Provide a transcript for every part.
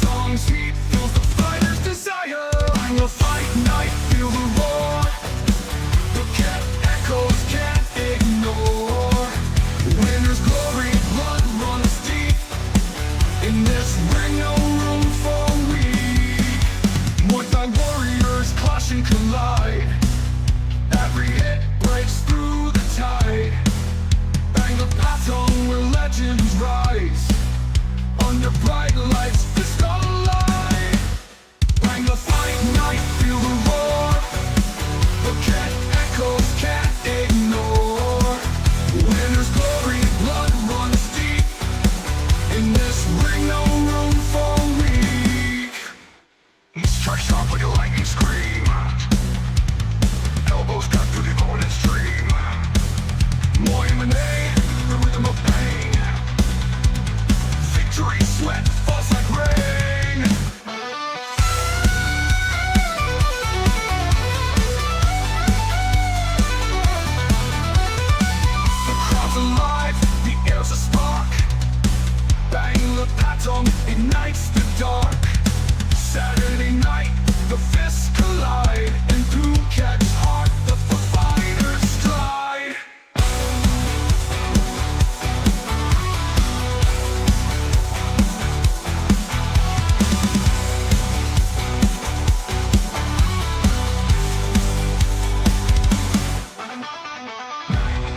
tongue's heat fills the fighter's desire. Bangla fight night, feel the roar. The cat echoes can't ignore. Winner's glory, blood runs deep. In this ring, no room for weak. Muay Thai warriors clash and collide. Every hit breaks through the tide. Bangla Patong, where legends rise. Under bright lights, fist alive. Bangla fight night, feel the roar. The cat echoes can't ignore. Winner's glory, blood runs deep. In this ring, no room for weak. Strike sharp like a lightning scream. Elbows cut through the opponent's dream. Muay MMA, the rhythm of pain. Victory sweat falls like rain. The crowd's alive, the air's a spark. Bangla Patong ignites the dark. Saturday night, the fists collide. And Phuket's heart, the fighters stride.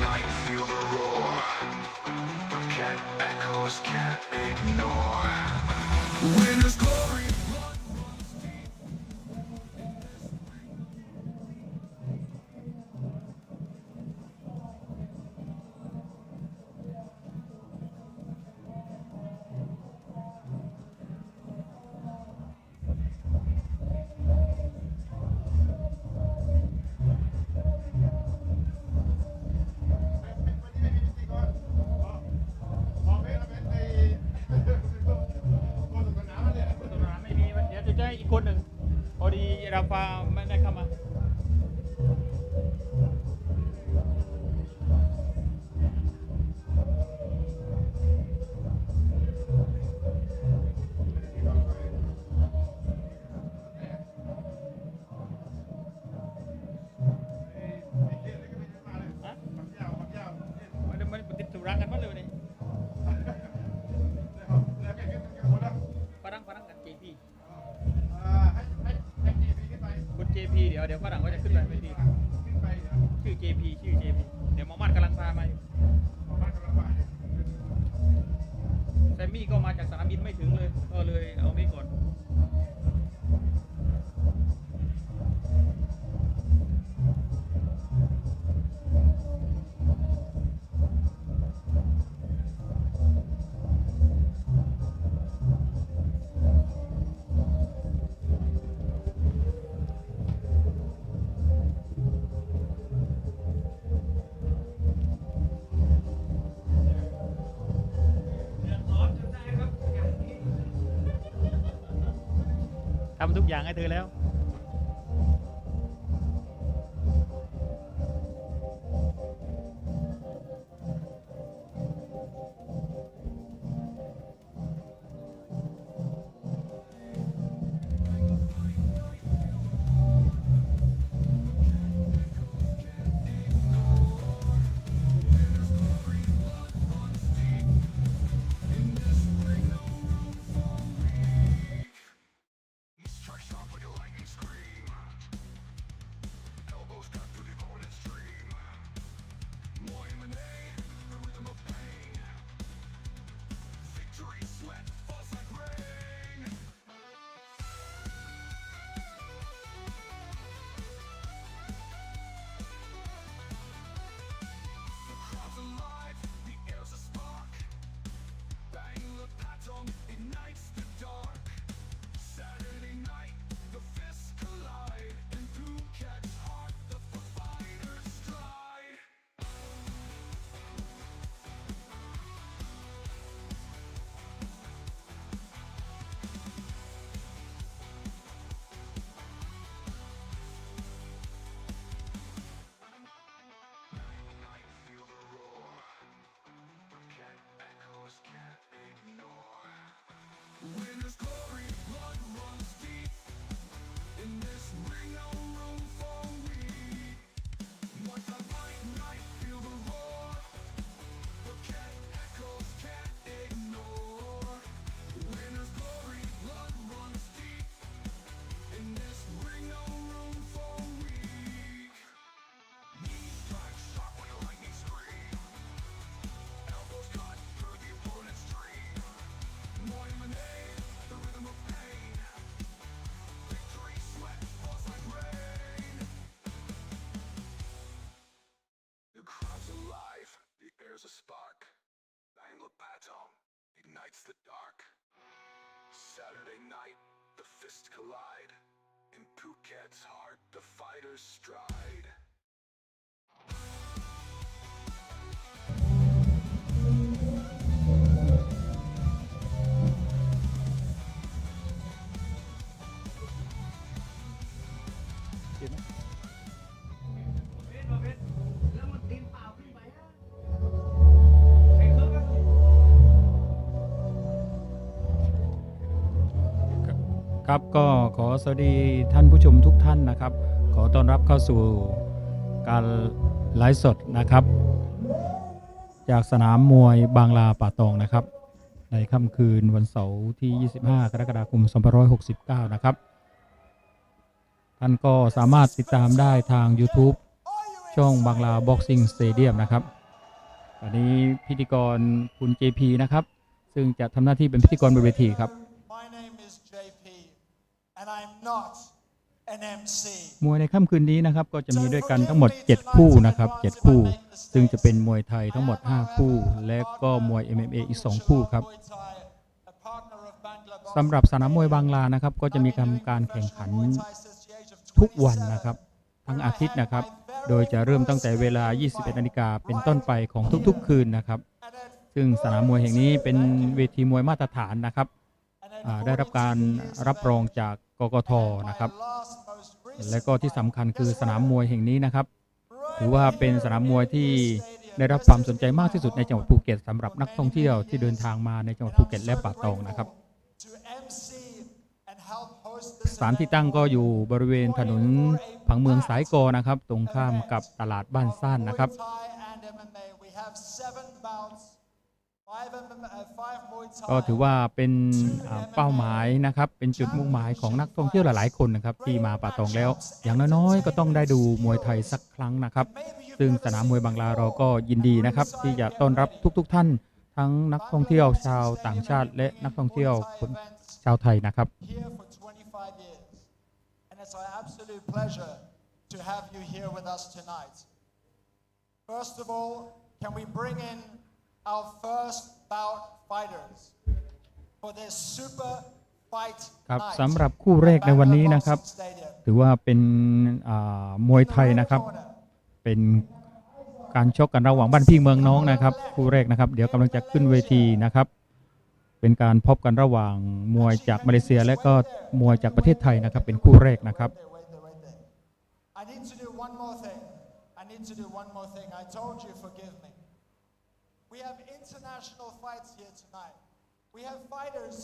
Night, feel the roar. Cat echoes can't ignore. Winner's glory, blood runs deep. ดี๋ยวจะได้อีกคนหนึ่งพอดีราฟาไม่ได้เข้ามามันติดสุรากันหมดเลยวันนี้ฝรั่งกับ JP คุณ JP เดี๋ยวฝรั่งก็จะขึ้นไปเวทีชื่อ JP เดี๋ยวมอมัดกำลังพามาอยู่แซมมี่ก็มาจากสนามบินไม่ถึงเลยก็เลยเอาไปก่อนทำทุกอย่างให้เธอแล้วWinner's glory. there's a spark. BANGLA ignites the dark. Saturday night, the fists collide. In Phuket's heart, the fighters stride.ครับก็ขอสวัสดีท่านผู้ชมทุกท่านนะครับ ขอต้อนรับเข้าสู่การไลฟ์สดนะครับจากสนามมวยบางลาป่าตองนะครับในค่ำคืนวันเสาร์ที่ 25 กรกฎาคม 2569 นะครับท่านก็สามารถติดตามได้ทาง YouTube ช่องบางลาบ็อกซิ่งสเตเดียมนะครับวันนี้พิธีกรคุณ JP นะครับซึ่งจะทำหน้าที่เป็นพิธีกรบนเวทีครับ My name is JP and I'm not an MC มวยในค่ำคืนนี้นะครับก็จะมีด้วยกันทั้งหมด7คู่นะครับ7คู่ซึ่งจะเป็นมวยไทยทั้งหมด5คู่และก็มวย MMA อีก2คู่ครับสำหรับสนามมวยบางลานะครับก็จะมีการแข่งขันทุกวันนะครับทั้งอาทิตย์นะครับโดยจะเริ่มตั้งแต่เวลา 21 นาฬิกาเป็นต้นไปของทุกๆคืนนะครับซึ่งสนามมวยแห่งนี้เป็นเวทีมวยมาตรฐานนะครับได้รับการรับรองจากกกท.นะครับและก็ที่สำคัญคือสนามมวยแห่งนี้นะครับถือว่าเป็นสนามมวยที่ได้รับความสนใจมากที่สุดในจังหวัดภูเก็ตสำหรับนักท่องเที่ยวที่เดินทางมาในจังหวัดภูเก็ตและป่าตองนะครับสถานที่ตั้งก็อยู่บริเวณถนนผังเมืองสายกอนะครับตรงข้ามกับตลาดบ้านซ่านนะครับก็ถือว่าเป็นเป้าหมายนะครับเป็นจุดมุ่งหมายของนักท่องเที่ยวหลายๆคนนะครับที่มาป่าตองแล้วอย่างน้อยๆก็ต้องได้ดูมวยไทยสักครั้งนะครับซึ่งสนามมวยบางลาเราก็ยินดีนะครับที่จะต้อนรับทุกๆท่านทั้งนักท่องเที่ยวชาวต่างชาติและนักท่องเที่ยวคนชาวไทยนะครับIt's our absolute pleasure to have you here with us tonight. First of all, can we bring in our first bout fighters for this super fight ครับ night สำหรับคู่แรกในวันนี้นะครับถือว่าเป็นมวยไทยนะครับเป็นการชกกันระหว่างบ้านพี่เมืองน้องนะครับคู่แรกนะครับเดี๋ยวกำลังจะขึ้นเวทีนะครับเป็นการพบกันระหว่างมวยจากมาเลเซียและก็มวยจากประเทศไทยนะครับเป็นคู่แรกนะครับ I need to do one more thing. I told you, forgive me. We have international fights here tonight. We have fighters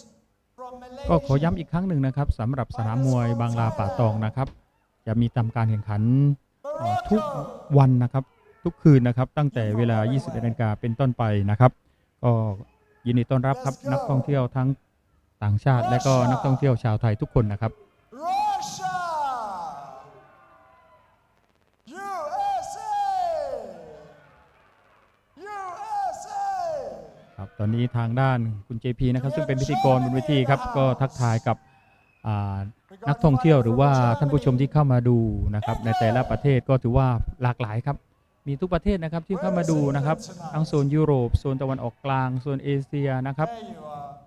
from Malaysia. ก็ขอย้ำอีกครั้งหนึ่งนะครับสำหรับสนามมวยบางลาป่าตองนะครับจะมีทำการแข่งขันทุกวันนะครับทุกคืนนะครับตั้งแต่เวลา 21 นาฬิกาเป็นต้นไปนะครับก็ยินดีต้อนรับครับนักท่องเที่ยวทั้งต่างชาติและก็นักท่องเที่ยวชาวไทยทุกคนนะครับ Russia USA USA ครับตอนนี้ทางด้านคุณ JP นะครับซึ่งเป็นพิธีกรบนเวทีครับก็ทักทายกับนักท่องเที่ยวหรือว่าท่านผู้ชมที่เข้ามาดูนะครับในแต่ละประเทศก็ถือว่าหลากหลายครับมีทุกประเทศนะครับที่เข้ามาดูนะครับทั้งโซนยุโรปโซนตะวันออกกลางโซนเอเชียนะครับ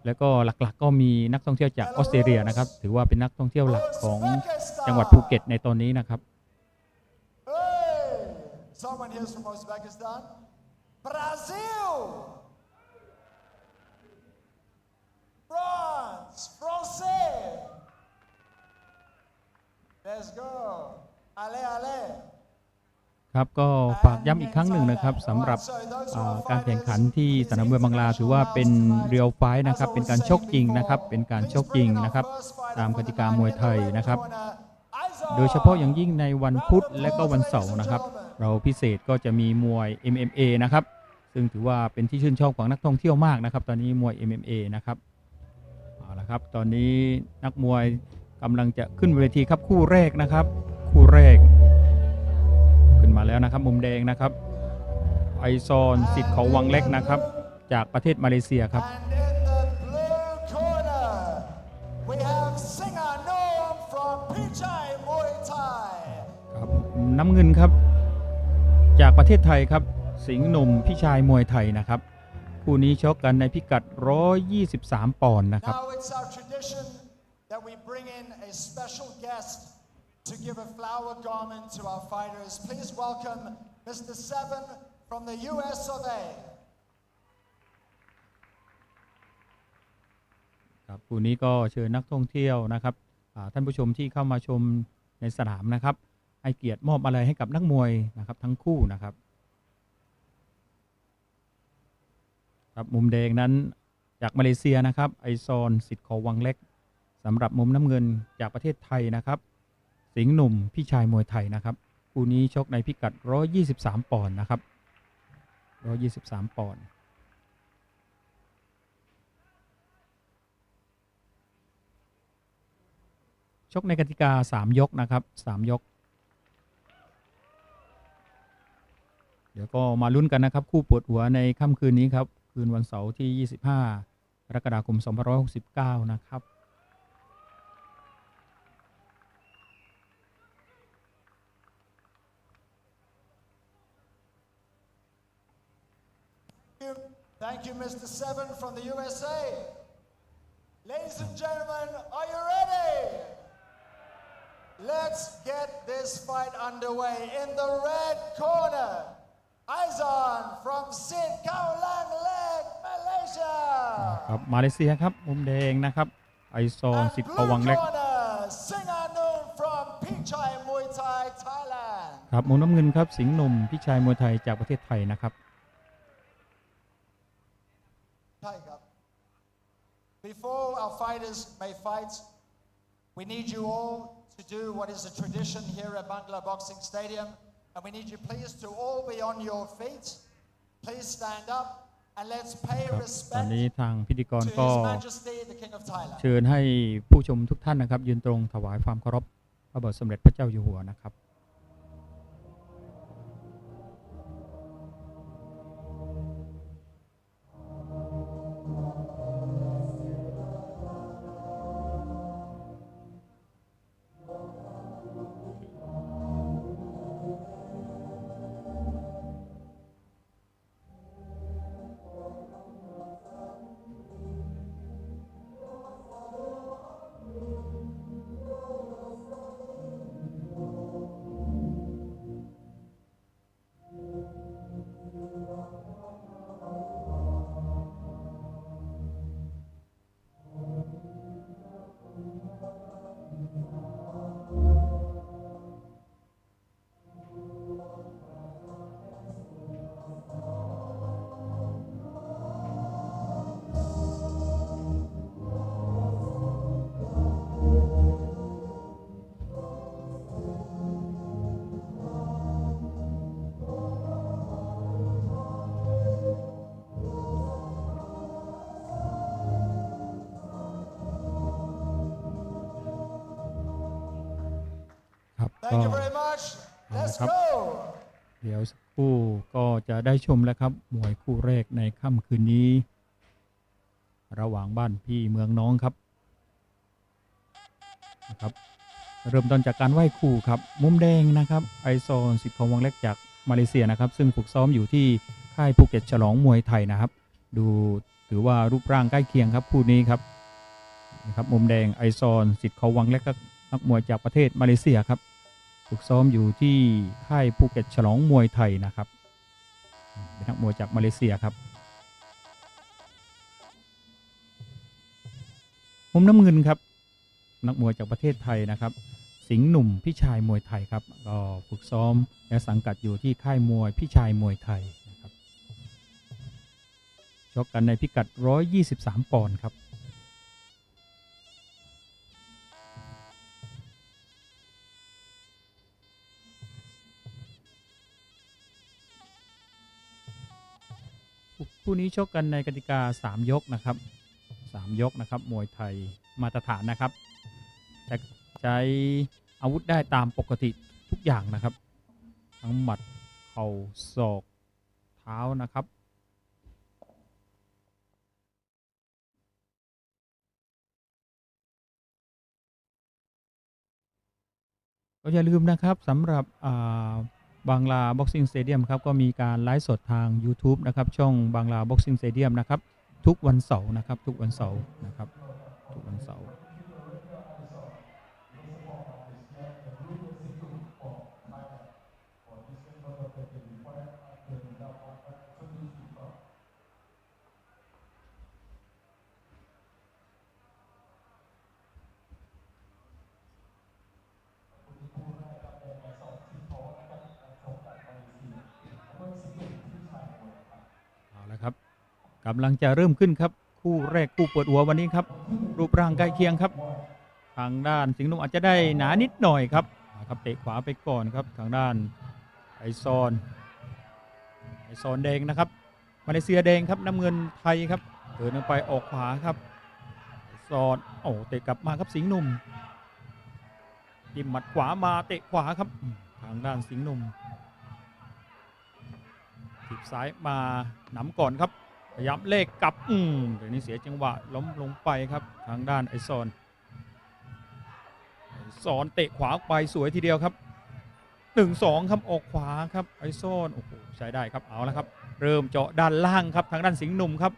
แล้วก็หลักๆก็มีนักท่องเที่ยวจากออสเตรเลียนะครับถือว่าเป็นนักท่องเที่ยวหลักของจังหวัดภูเก็ตในตอนนี้นะครับ Someone here from Uzbekistan Brazil France Français Let's go Allez allezครับก็ฝากย้ำอีกครั้งหนึ่งนะครับสำหรับการแข่งขันที่สนามมวยบางลาถือว่าเป็นเรียลไฟท์นะครับเป็นการชกจริงนะครับเป็นการชกจริงนะครับตามกติกามวยไทยนะครับโดยเฉพาะอย่างยิ่งในวันพุธและก็วันเสาร์นะครับเราพิเศษก็จะมีมวย MMA นะครับซึ่งถือว่าเป็นที่ชื่นชอบของนักท่องเที่ยวมากนะครับตอนนี้มวย MMA นะครับเอาละครับตอนนี้นักมวยกำลังจะขึ้นเวทีครับคู่แรกนะครับคู่แรกขึ้นมาแล้วนะครับมุมแดงนะครับไอซอนสิทธิ์เขาวังเล็กนะครับจากประเทศมาเลเซียครับครับน้ำเงินครับจากประเทศไทยครับ สิงห์หนุ่มพี่ชายมวยไทยนะครับคู่นี้ชกกันในพิกัด123ปอนด์นะครับ Now it's our tradition that we bring in a special guest to give a flower garment to our fighters. Please welcome Mr. Seven from the US of A. ครับคู่นี้ก็เชิญนักท่องเที่ยวนะครับท่านผู้ชมที่เข้ามาชมในสนามนะครับให้เกียรติมอบอะไรให้กับนักมวยนะครับทั้งคู่นะครับครับมุมแดงนั้นจากมาเลเซียนะครับไอซอนสิทธิ์ขอวังเล็กสำหรับมุมน้ำเงินจากประเทศไทยนะครับสิงห์หนุ่มพี่ชายมวยไทยนะครับคู่นี้ชกในพิกัด123ปอนด์นะครับ123ปอนด์ชกในกติกา3ยกนะครับ3ยกเดี๋ยวก็มาลุ้นกันนะครับคู่ปวดหัวในค่ำคืนนี้ครับคืนวันเสาร์ที่25กรกฎาคม2569นะครับ Thank you, Mr. Seven from the USA. Ladies and gentlemen, are you ready? Let's get this fight underway. In the red corner, Aizan from Sit Khao Lang Leg, Malaysia. ครับมาเลเซียครับมุมแดงนะครับไอซอน And สิทธิ์ blue ขอวังเล็ก corner, Singanun from Pichai Muay Thai, Thailand. ครับมุมน้ำเงินครับสิงห์หนุ่มพี่ชายมวยไทยจากประเทศไทยนะครับ Before our fighters may fight, we need you all to do what is a tradition here at Bangla Boxing Stadium, and we need you please to all be on your feet. Please stand up and let's pay ครับตอน respect นี้ทางพิธีกร to ก็ His Majesty the King of Thailand. เชิญให้ผู้ชมทุกท่านนะครับยืนตรงถวายความเคารพพระบาทสมเด็จพระเจ้าอยู่หัวนะครับครับก็ Thank you very much. Let'sครับ go. เดี๋ยวสักครู่ก็จะได้ชมแล้วครับมวยคู่แรกในค่ำคืนนี้ระหว่างบ้านพี่เมืองน้องครับนะครับเริ่มต้นจากการไหว้ครูครับมุมแดงนะครับไอซอนสิทธิ์ของวังเล็กจากมาเลเซียนะครับซึ่งฝึกซ้อมอยู่ที่ค่ายภูเก็ตฉลองมวยไทยนะครับดูถือว่ารูปร่างใกล้เคียงครับคู่นี้ครับนะครับมุมแดงไอซอนสิทธิ์ของวังเล็กก็นักมวยจากประเทศมาเลเซียครับฝึกซ้อมอยู่ที่ค่ายภูเก็ตฉลองมวยไทยนะครับเป็นนักมวยจากมาเลเซียครับมุมน้ำเงินครับนักมวยจากประเทศไทยนะครับสิงห์หนุ่มพี่ชายมวยไทยครับก็ฝึกซ้อมและสังกัดอยู่ที่ค่ายมวยพี่ชายมวยไทยนะครับชกกันในพิกัด123ปอนด์ครับคู่นี้ชกกันในกติกา3ยกนะครับ3ยกนะครับมวยไทยมาตรฐานนะครับแต่ใช้อาวุธได้ตามปกติทุกอย่างนะครับทั้งหมัดเข่าศอกเท้านะครับก็อย่าลืมนะครับสำหรับ บางลาบ็อกซิ่งสเตเดียมครับก็มีการไลฟ์สดทาง YouTube นะครับช่องบางลาบ็อกซิ่งสเตเดียมนะครับทุกวันเสาร์นะครับทุกวันเสาร์นะครับทุกวันเสาร์ครับกำลังจะเริ่มขึ้นครับคู่แรกคู่เปิดหัววันนี้ครับรูปร่างใกล้เคียงครับทางด้านสิงห์หนุ่มอาจจะได้หนานิดหน่อยครับเตะขวาไปก่อนครับทางด้านไอซอนแดงนะครับมาเลเซียแดงครับน้ำเงินไทยครับเดินไปออกขวาครับไอซอนโอ้เตะกลับมาครับสิงห์หนุ่มจิ้มหมัดขวามาเตะขวาครับทางด้านสิงห์หนุ่มถีบซ้ายมาหนำก่อนครับพยายามเลขกลับเดี๋ยวนี้เสียจังหวะล้มลงไปครับทางด้านไอซอนเตะขวาไปสวยทีเดียวครับ 1-2 ครับออกขวาครับไอซอนโอ้โหใช้ได้ครับเอาแล้วครับเริ่มเจาะด้านล่างครับทางด้านสิงห์หนุ่มครับ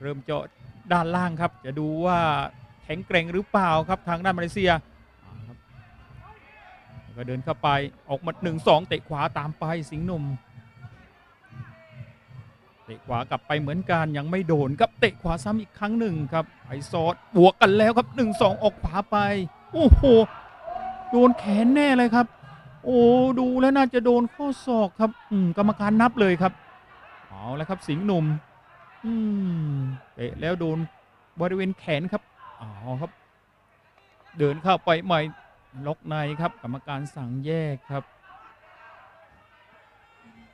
เริ่มเจาะด้านล่างครับจะดูว่าแข็งแกร่งหรือเปล่าครับทางด้านมาเลเซียก็เดินเข้าไปออกมา 1-2 เตะขวาตามไปสิงห์หนุ่มเตะขวากลับไปเหมือนกันยังไม่โดนครับเตะขวาซ้ำอีกครั้งหนึ่งครับไอซอดบวกกันแล้วครับ 1-2 ออกขวาไปโอ้โหโดนแขนแน่เลยครับโอ้ดูแล้วน่าจะโดนข้อศอกครับกรรมการนับเลยครับเอาแล้วครับสิงห์หนุ่มเตะแล้วโดนบริเวณแขนครับอ๋อครับเดินเข้าไปใหม่ล็อกในครับกรรมการสั่งแยกครับ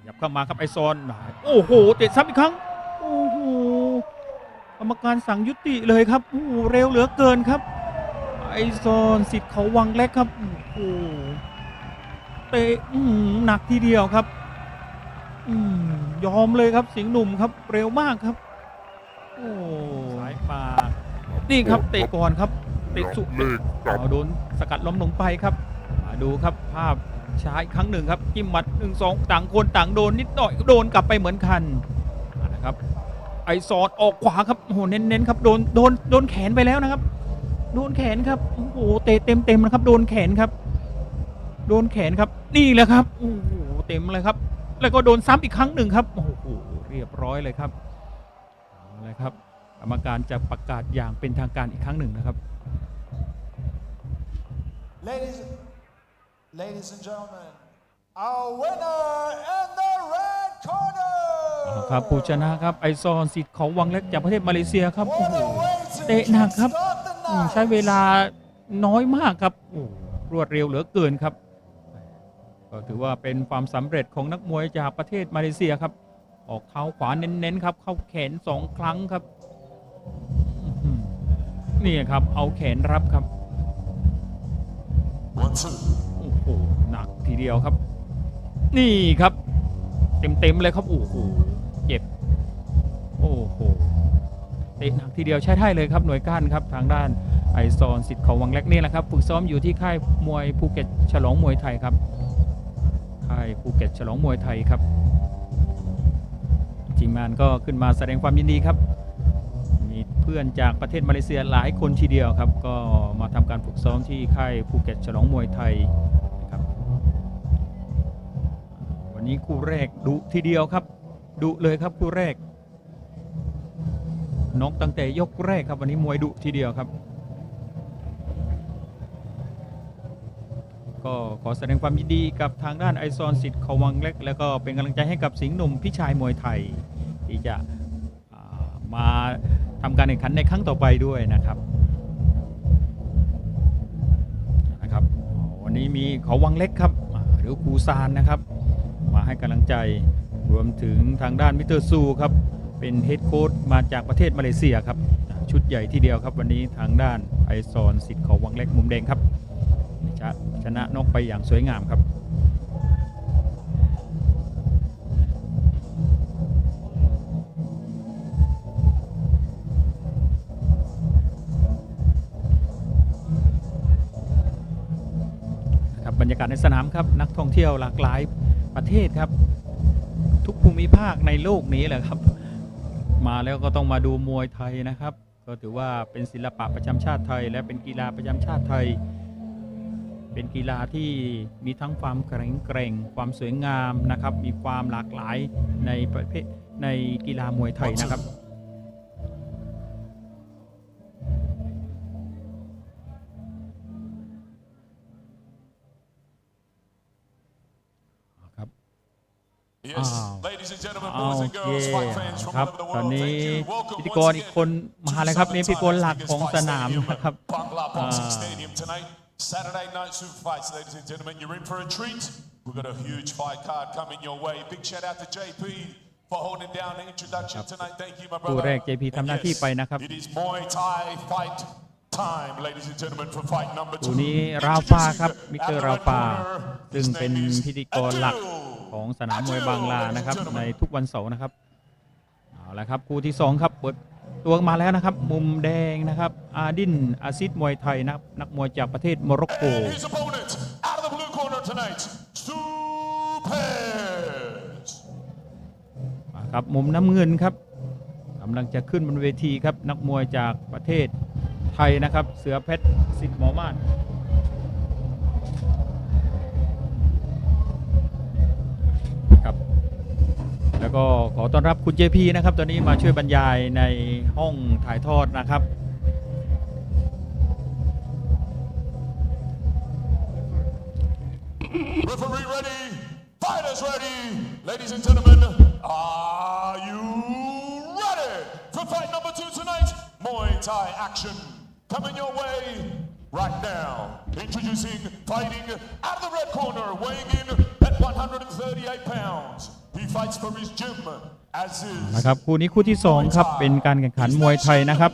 หยับเข้ามาครับไอซอนโอ้โหเตะซ้ำอีกครั้งโอ้โหกรรมการสั่งยุติเลยครับโอ้โหเร็วเหลือเกินครับไอซอนสิทธิ์เขาวังเล็กครับโอ้โหเตะหนักทีเดียวครับยอมเลยครับสิงห์หนุ่มครับเร็วมากครับโอ้สายปานี่ครับเตะก่อนครับเตะสุดโดนสกัดล้มลงไปครับมาดูครับภาพช้าอีกครั้งหนึ่งครับจิ้มหมัด 1-2 ต่างคนต่างโดนนิดหน่อยโดนกลับไปเหมือนกันนะครับไอซอนออกขวาครับโอ้โหเน้นๆครับโดนแขนไปแล้วนะครับโดนแขนครับโอ้โหเตะเต็มนะครับโดนแขนครับโดนแขนครับนี่แหละครับโอ้โหเต็มเลยครับแล้วก็โดนซ้ำอีกครั้งหนึ่งครับโอ้โหเรียบร้อยเลยครับอะไรครับกรรมการจะประกาศอย่างเป็นทางการอีกครั้งหนึ่งนะครับ Ladies and gentlemen, our winner in the red corner ครับผู้ชนะครับไอซอนสิทธิ์เขาวังเล็กจากประเทศมาเลเซียครับโอ้โหเตะหนักครับใช้เวลาน้อยมากครับรวดเร็วเหลือเกินครับก็ถือว่าเป็นความสำเร็จของนักมวยจากประเทศมาเลเซียครับออกเท้าขวาเน้นๆครับเข้าแขน2 ครั้งครับนี่ครับเอาแขนรับครับโอ้โหหนักทีเดียวครับนี่ครับเต็มเลยครับโอ้โหเจ็บโอ้โหเตะหนักทีเดียวใช้ได้เลยครับหน่วยก้านครับทางด้านไอซอนสิทธิ์เขาวังเล็กนี่แหละครับฝึกซ้อมอยู่ที่ค่ายมวยภูเก็ตฉลองมวยไทยครับค่ายภูเก็ตฉลองมวยไทยครับทีมงานก็ขึ้นมาแสดงความยินดีครับมีเพื่อนจากประเทศมาเลเซียหลายคนทีเดียวครับก็มาทำการฝึกซ้อมที่ค่ายภูเก็ตฉลองมวยไทยครับวันนี้คู่แรกดุทีเดียวครับดุเลยครับคู่แรกน็อกตั้งแต่ยกแรกครับวันนี้มวยดุทีเดียวครับก็ขอแสดงความยินดีกับทางด้านไอซอนสิทธิ์เขาวังเล็กแล้วก็เป็นกำลังใจให้กับสิงห์หนุ่มพี่ชายมวยไทยที่จะมาทำการแข่งขันในครั้งต่อไปด้วยนะครับวันนี้มีเขาวังเล็กครับหรือครูซานนะครับมาให้กำลังใจรวมถึงทางด้านมิสเตอร์ซูครับเป็นเฮดโค้ชมาจากประเทศมาเลเซียครับชุดใหญ่ทีเดียวครับวันนี้ทางด้านไอซอนสิทธิ์เขาวังเล็กมุมแดงครับชนะนกไปอย่างสวยงามครับบรรยากาศ ากาศในสนามครับนักท่องเที่ยวหลากหลายประเทศครับทุกภูมิภาคในโลกนี้แหละครับมาแล้วก็ต้องมาดูมวยไทยนะครับก็ถือว่าเป็นศิลปะประจำชาติไทยและเป็นกีฬาประจำชาติไทยเป็นกีฬาที่มีทั้งความแข็งแกร่งความสวยงามนะครับมีความหลากหลายในประเภทในกีฬามวยไทยนะครับโอเคครับตอนนี้พิธีกรอีกคนมาแล้วครับนี่พิธีกรหลักของสนามนะครับ Saturday night superfights, ladies and gentlemen. You're in for a treat. We've got a huge fight card coming your way. Big shout out to JP for holding down the introduction tonight. Thank you, my brother. คู่แรก JP ทำหน้าที่ไปนะครับ It is Muay Thai fight time, ladies and gentlemen, for fight number คู่ 2. นี้ราฟาครับมิสเตอร์ราฟาซึ่งเป็นพิธีกรหลักของสนามมวยบางลานะครับในทุกวันเสาร์นะครับเอาละครับคู่ที่2ครับเปิดตัวมาแล้วนะครับมุมแดงนะครับอาดินอาซิดมวยไทยนะครับนักมวยจากประเทศโมร็อกโกครับมุมน้ำเงินครับกำลังจะขึ้นบนเวทีครับนักมวยจากประเทศไทยนะครับเสือเพชรสิทธิ์หมอม่านครับแล้วก็ขอต้อนรับคุณ JP นะครับตอนนี้มาช่วยบรรยายในห้องถ่ายทอดนะครับ Referee ready, fighters ready, ladies and gentlemen, are you ready for fight number 2 tonight? Muay Thai action coming your way right now. Introducing, fighting out of the red corner, weighing in at 138 pounds. He fights for his gym as is. นะครับคู่นี้คู่ที่2ครับเป็นการแข่งขันมวยไทยนะครับ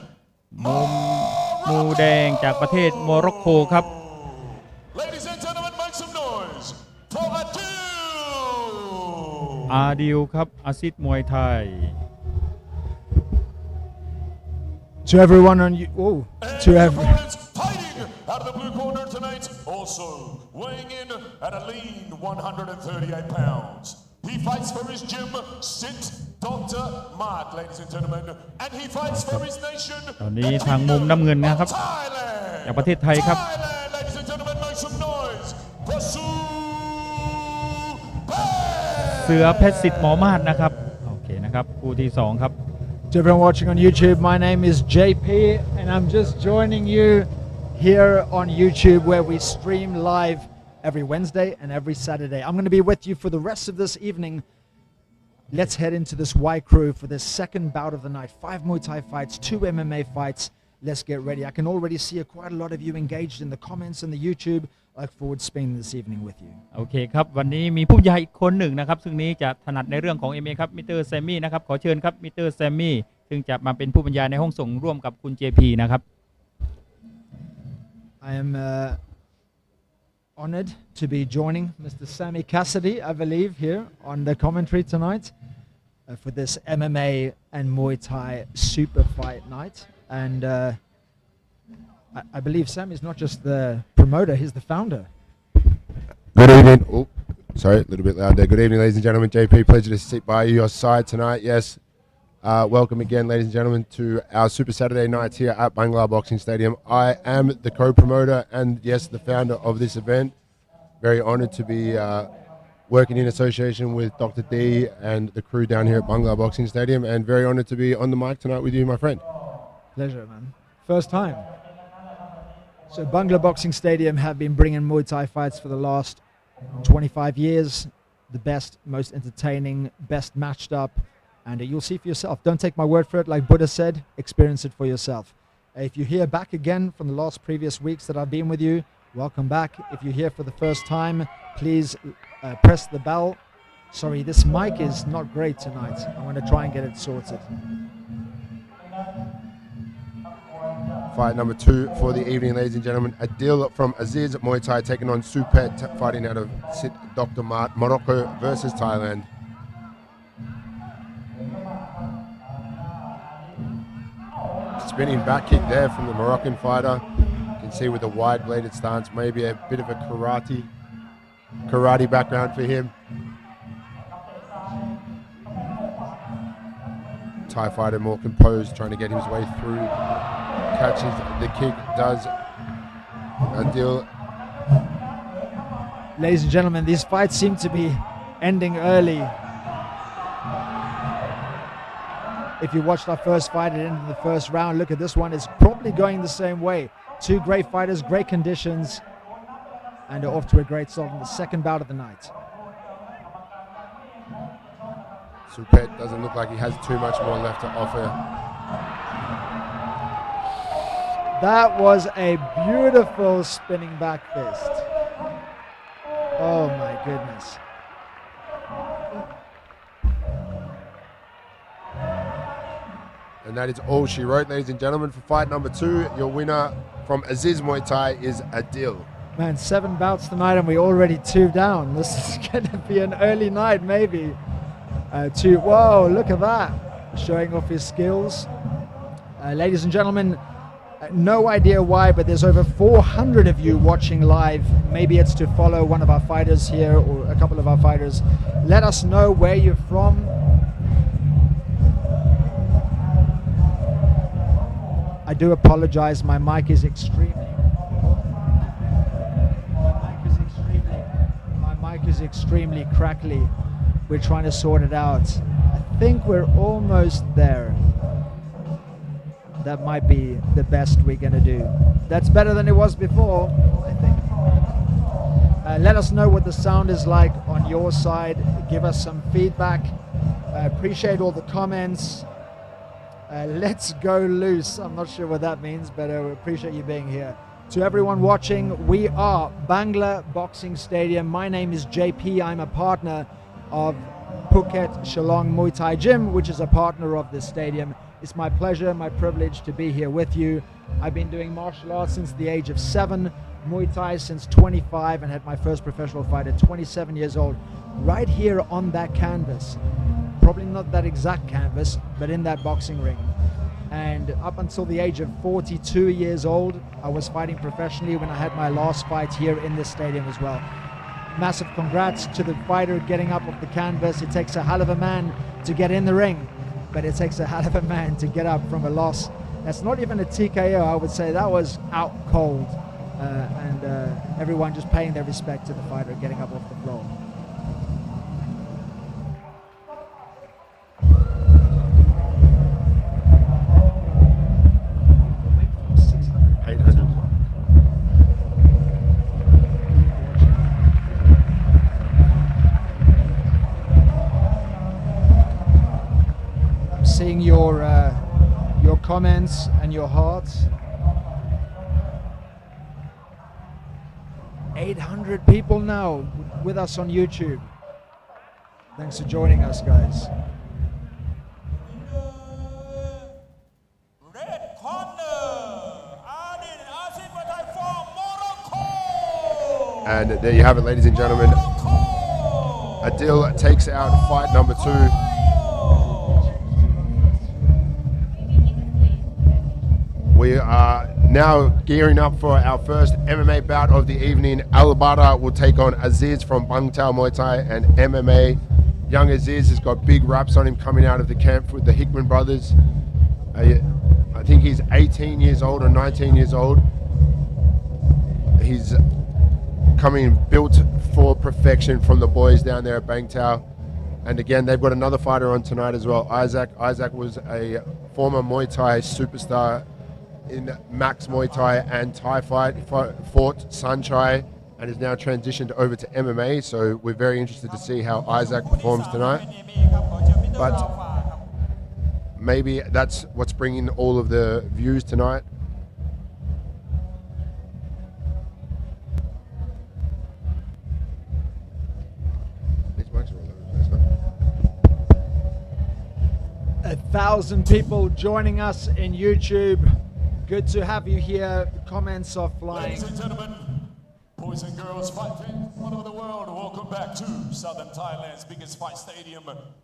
มุมแดงจากประเทศโมร็อกโกครับ Ladies and gentlemen, make some noise for Adil. อาดิลครับอาซิดมวยไทย To everyone on you, to everyone. Fighting out of the blue corner tonight, also weighing in at a lean 138 pounds. He fights for his gym, Sit Dr. Mark, ladies and gentlemen, and he fights for his nation. ตอนนี้ทางมุมน้ำเงินนะครับจากประเทศไทยครับ Thailand, ladies and gentlemen, make some noise for เสือเพชรสิทธิ์หมอมาศนะครับโอเคนะครับคู่ที่2ครับ To everyone watching on YouTube, my name is JP, and I'm just joining you here on YouTube, where we stream live every Wednesday and every Saturday. I'm going to be with you for the rest of this evening. Let's head into this Y Crew for the second bout of the night. 5 Muay Thai fights, 2 MMA fights. Let's get ready. I can already see quite a lot of you engaged in the comments and the YouTube. I look forward to spending this evening with you. โอเคครับวันนี้มีผู้บรรยายอีกคนหนึ่งนะครับซึ่งนี้จะถนัดในเรื่องของ MMA ครับมิสเตอร์แซมมี่นะครับขอเชิญครับมิสเตอร์แซมมี่ซึ่งจะมาเป็นผู้บรรยายในห้องส่งร่วมกับคุณ JP นะครับ I am honored to be joining Mr. Sammy Cassidy, I believe, here on the commentary tonight for this MMA and Muay Thai super fight night. And I believe Sam is not just the promoter, he's the founder. Good evening. Oh, sorry, a little bit loud there. Good evening, ladies and gentlemen. JP, pleasure to sit by your side tonight. Yes, welcome again, ladies and gentlemen, to our Super Saturday nights here at BANGLA Boxing Stadium. I am the co-promoter and, yes, the founder of this event. Very honoured to be working in association with Dr. D and the crew down here at BANGLA Boxing Stadium, and very honoured to be on the mic tonight with you, my friend. Pleasure, man. First time. So Bangla Boxing Stadium have been bringing Muay Thai fights for the last 25 years. The best, most entertaining, best matched up. And you'll see for yourself. Don't take my word for it. Like Buddha said, experience it for yourself. If you're here back again from the last previous weeks that I've been with you, welcome back. If you're here for the first time, please press the bell. Sorry, this mic is not great tonight. I'm going to try and get it sorted. Fight number 2 for the evening, ladies and gentlemen. Adil from Aziz Muay Thai taking on Supet, fighting out of Sit Dr. Mart, Morocco versus Thailand. Spinning back kick there from the Moroccan fighter. You can see with the wide bladed stance, maybe a bit of a karate karate background for him. Thai fighter more composed, trying to get his way through. Catches the kick, does Adil. Ladies and gentlemen, these fights seem to be ending early. If you watched our first fight, it ended in the first round. Look at this one, it's probably going the same way. Two great fighters, great conditions, and are off to a great start in the second bout of the night. Supet doesn't look like he has too much more left to offer. That was a beautiful spinning back fist. Oh my goodness. And that is all she wrote, ladies and gentlemen, for fight number 2. Your winner from Aziz Muay Thai is Adil. Man, 7 bouts tonight and we're already 2 down. This is going to be an early night, maybe. Whoa, look at that. Showing off his skills. Ladies and gentlemen, no idea why, but there's over 400 of you watching live. Maybe it's to follow one of our fighters here or a couple of our fighters. Let us know where you're from. I do apologize, my mic is extremely crackly. We're trying to sort it out. I think we're almost there. That might be the best we're gonna do. That's better than it was before, I think. Let us know what the sound is like on your side. Give us some feedback. Appreciate all the comments. Let's go loose. I'm not sure what that means, but we appreciate you being here. To everyone watching, we are Bangla Boxing Stadium. My name is JP. I'm a partner of Phuket Shillong Muay Thai Gym, which is a partner of this stadium. It's my pleasure, my privilege to be here with you. I've been doing martial arts since the age of 7, Muay Thai since 25, and had my first professional fight at 27 years old, right here on that canvas. Probably not that exact canvas, but in that boxing ring. And up until the age of 42 years old, I was fighting professionally when I had my last fight here in this stadium as well. Massive congrats to the fighter getting up off the canvas. It takes a hell of a man to get in the ring, but it takes a hell of a man to get up from a loss. That's not even a TKO, I would say. That was out cold. And everyone just paying their respect to the fighter getting up off the floor. Seeing your comments and your hearts. 800 people now with us on YouTube. Thanks for joining us, guys. Red corner, Adil Aziz Muay Thai from Morocco. And there you have it, ladies and gentlemen. Adil takes out fight number 2. We are now gearing up for our first MMA bout of the evening. Al-Bara will take on Aziz from Bang Tao Muay Thai and MMA. Young Aziz has got big raps on him coming out of the camp with the Hickman brothers. I think he's 18 years old or 19 years old. He's coming built for perfection from the boys down there at Bang Tao. And again, they've got another fighter on tonight as well, Isaac. Isaac was a former Muay Thai superstar in Max Muay Thai and Thai fight, fought Sanchai, and is now transitioned over to MMA. So we're very interested to see how Isaac performs tonight. But maybe that's what's bringing all of the views tonight. These mics are all over the place, huh? 1,000 people joining us in YouTube. Good to have you here. The comments are flying. Ladies and gentlemen, boys and girls, fight fans all over the world, welcome back to Southern Thailand's biggest fight stadium.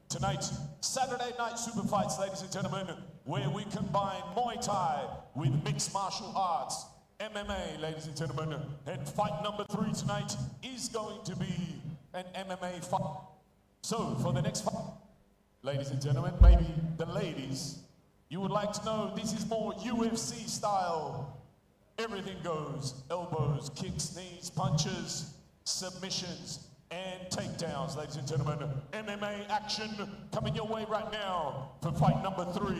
Tonight, Saturday night super fights, ladies and gentlemen, where we combine Muay Thai with mixed martial arts, MMA, ladies and gentlemen. And fight number 3 tonight is going to be an MMA fight. So for the next fight, ladies and gentlemen, maybe the ladies, you would like to know this is more UFC style. Everything goes, elbows, kicks, knees, punches, submissions, and takedowns, ladies and gentlemen. MMA action coming your way right now for fight number 3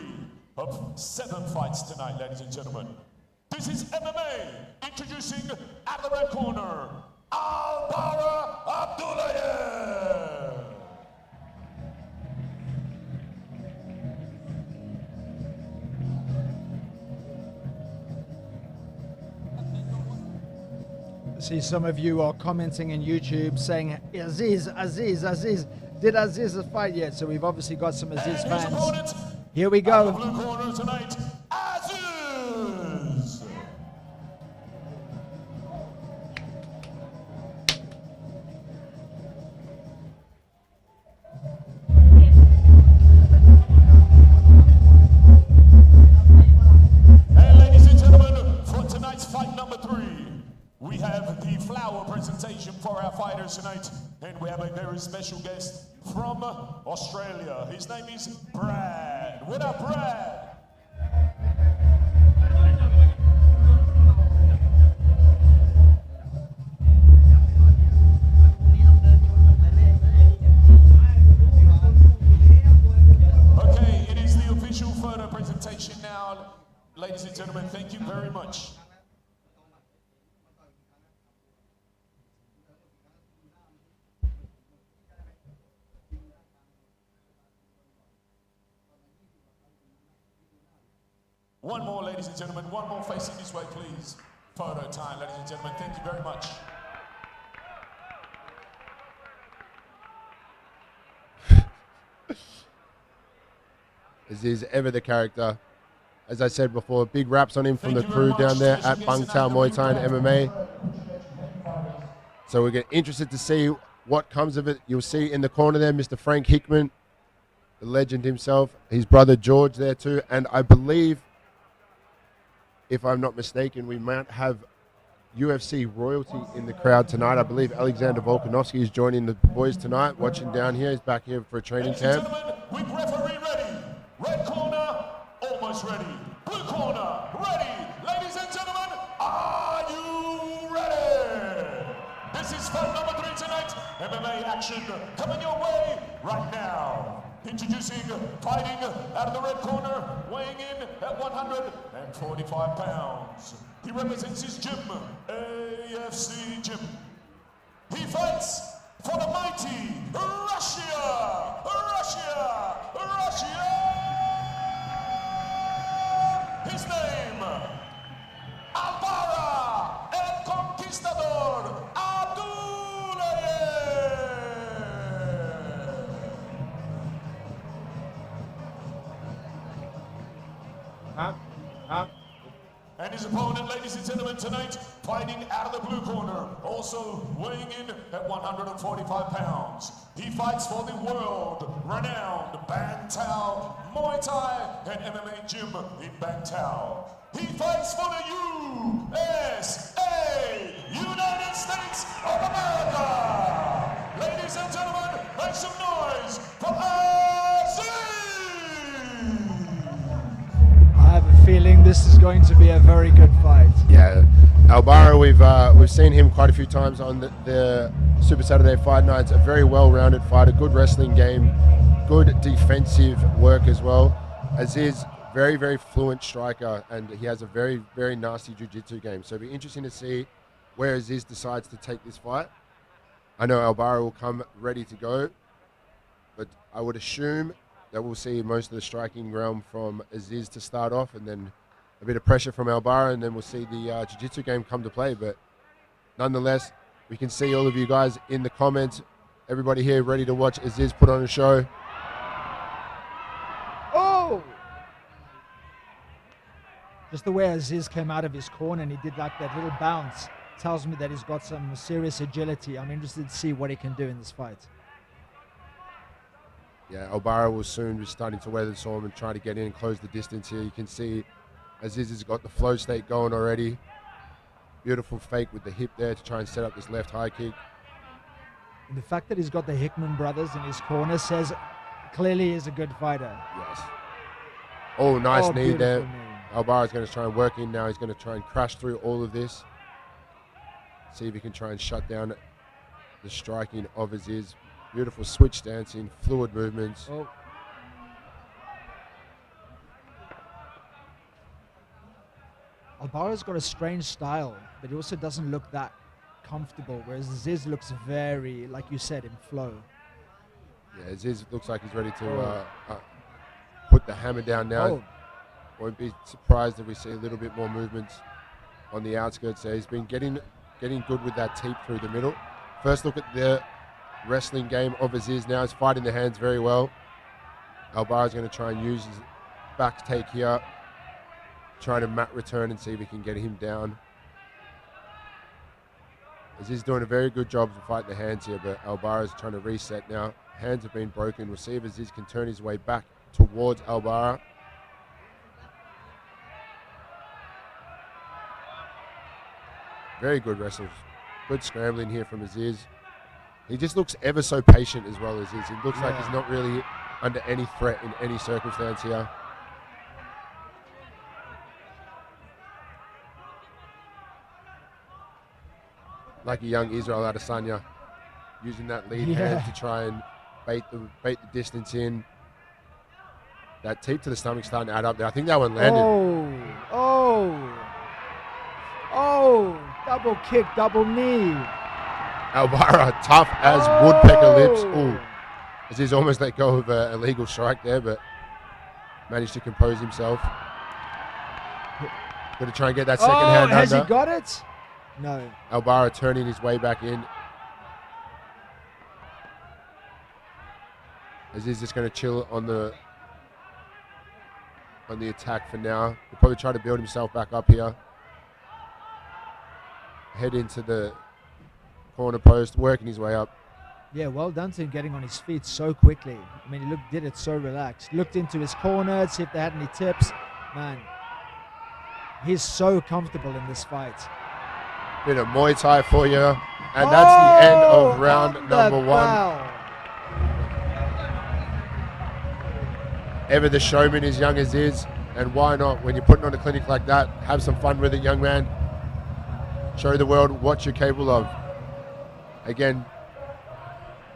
of 7 fights tonight, ladies and gentlemen. This is MMA, introducing at the red corner, Albara Abdullayev. See, some of you are commenting in YouTube saying, Aziz, did Aziz fight yet? So we've obviously got some Aziz fans. Here we go. Blue corner tonight, Aziz. And ladies and gentlemen, for tonight's fight number 3, we have the flower presentation for our fighters tonight, and we have a very special guest from Australia. His name is Brad. What up, Brad? Okay, it is the official photo presentation now. Ladies and gentlemen, thank you very much. One more, ladies and gentlemen. One more facing this way, please. Photo time, ladies and gentlemen. Thank you very much. Aziz, ever the character. As I said before, big raps on him from the crew down there at Bangtao Muay Thai and MMA. So we're interested to see what comes of it. You'll see in the corner there, Mr. Frank Hickman, the legend himself. His brother George there too. And I believe, if I'm not mistaken, we might have UFC royalty in the crowd tonight. I believe Alexander Volkanovski is joining the boys tonight, watching down here. He's back here for a training camp. With referee ready. Red corner, almost ready. Blue corner, ready. Ladies and gentlemen, are you ready? This is fight number 3 tonight. MMA action coming your way right now. Introducing, fighting out of the red corner, weighing in at 145 pounds. He represents his gym, AFC Gym. He fights for the mighty Russia! His name, Albara El Conquistador Abdullayev. And his opponent, ladies and gentlemen, tonight, fighting out of the blue corner, also weighing in at 145 pounds. He fights for the world-renowned Bangtao Muay Thai and MMA gym in Bangtao. He fights for the USA, United States of America. Ladies and gentlemen, make some noise for Aziz! I have a feeling this is going to be a very good fight. Yeah, Albara, we've seen him quite a few times on the Super Saturday Fight Nights. A very well-rounded fighter, good wrestling game, good defensive work as well. Aziz, very, very fluent striker, and he has a very, very nasty jiu-jitsu game. So it'll be interesting to see where Aziz decides to take this fight. I know Albara will come ready to go, but I would assume that we'll see most of the striking realm from Aziz to start off, and then a bit of pressure from Albara, and then we'll see the jiu-jitsu game come to play. But nonetheless, we can see all of you guys in the comments. Everybody here ready to watch Aziz put on a show. Oh! Just the way Aziz came out of his corner and he did like that little bounce tells me that he's got some serious agility. I'm interested to see what he can do in this fight. Yeah, Albara will soon be starting to weather the storm and try to get in and close the distance here. You can see Aziz has got the flow state going already. Beautiful fake with the hip there to try and set up this left high kick. And the fact that he's got the Hickman brothers in his corner says clearly he's a good fighter. Yes. Oh, nice knee beautiful there. knee. Alvara's going to try and work in now. He's going to try and crash through all of this. See if he can try and shut down the striking of Aziz. Beautiful switch dancing, fluid movements. Oh. Alvara's got a strange style, but he also doesn't look that comfortable, whereas Aziz looks very, like you said, in flow. Yeah, Aziz looks like he's ready to put the hammer down now. Oh. Won't be surprised if we see a little bit more movements on the outskirts there. He's been getting good with that teep through the middle. First look at the wrestling game of Aziz now. He's fighting the hands very well. Alvara's going to try and use his back take here. Trying to mat return and see if we can get him down. Aziz doing a very good job of fighting the hands here, but Alvara's trying to reset now. Hands have been broken. We'll see if Aziz can turn his way back towards Alvara. Very good wrestles. Good scrambling here from Aziz. He just looks ever so patient as well as Aziz. He looks like he's not really under any threat in any circumstance here. Like a young Israel Adesanya, using that lead hand to try and bait the distance in. That teep to the stomach starting to add up there. I think that one landed. Oh, double kick, double knee. Alvara, tough as woodpecker lips. Ooh, as he's almost let go of an illegal strike there, but managed to compose himself. Got to try and get that second hand under. Has he got it? No. Alvara turning his way back in. Aziz just going to chill on the attack for now. He'll probably try to build himself back up here. Head into the corner post, working his way up. Yeah, well done to him getting on his feet so quickly. I mean, he did it so relaxed. Looked into his corner, see if they had any tips. Man, he's so comfortable in this fight. Bit of Muay Thai for you. And that's the end of round number one. Ever the showman as young as is. And why not, when you're putting on a clinic like that, have some fun with it, young man. Show the world what you're capable of. Again,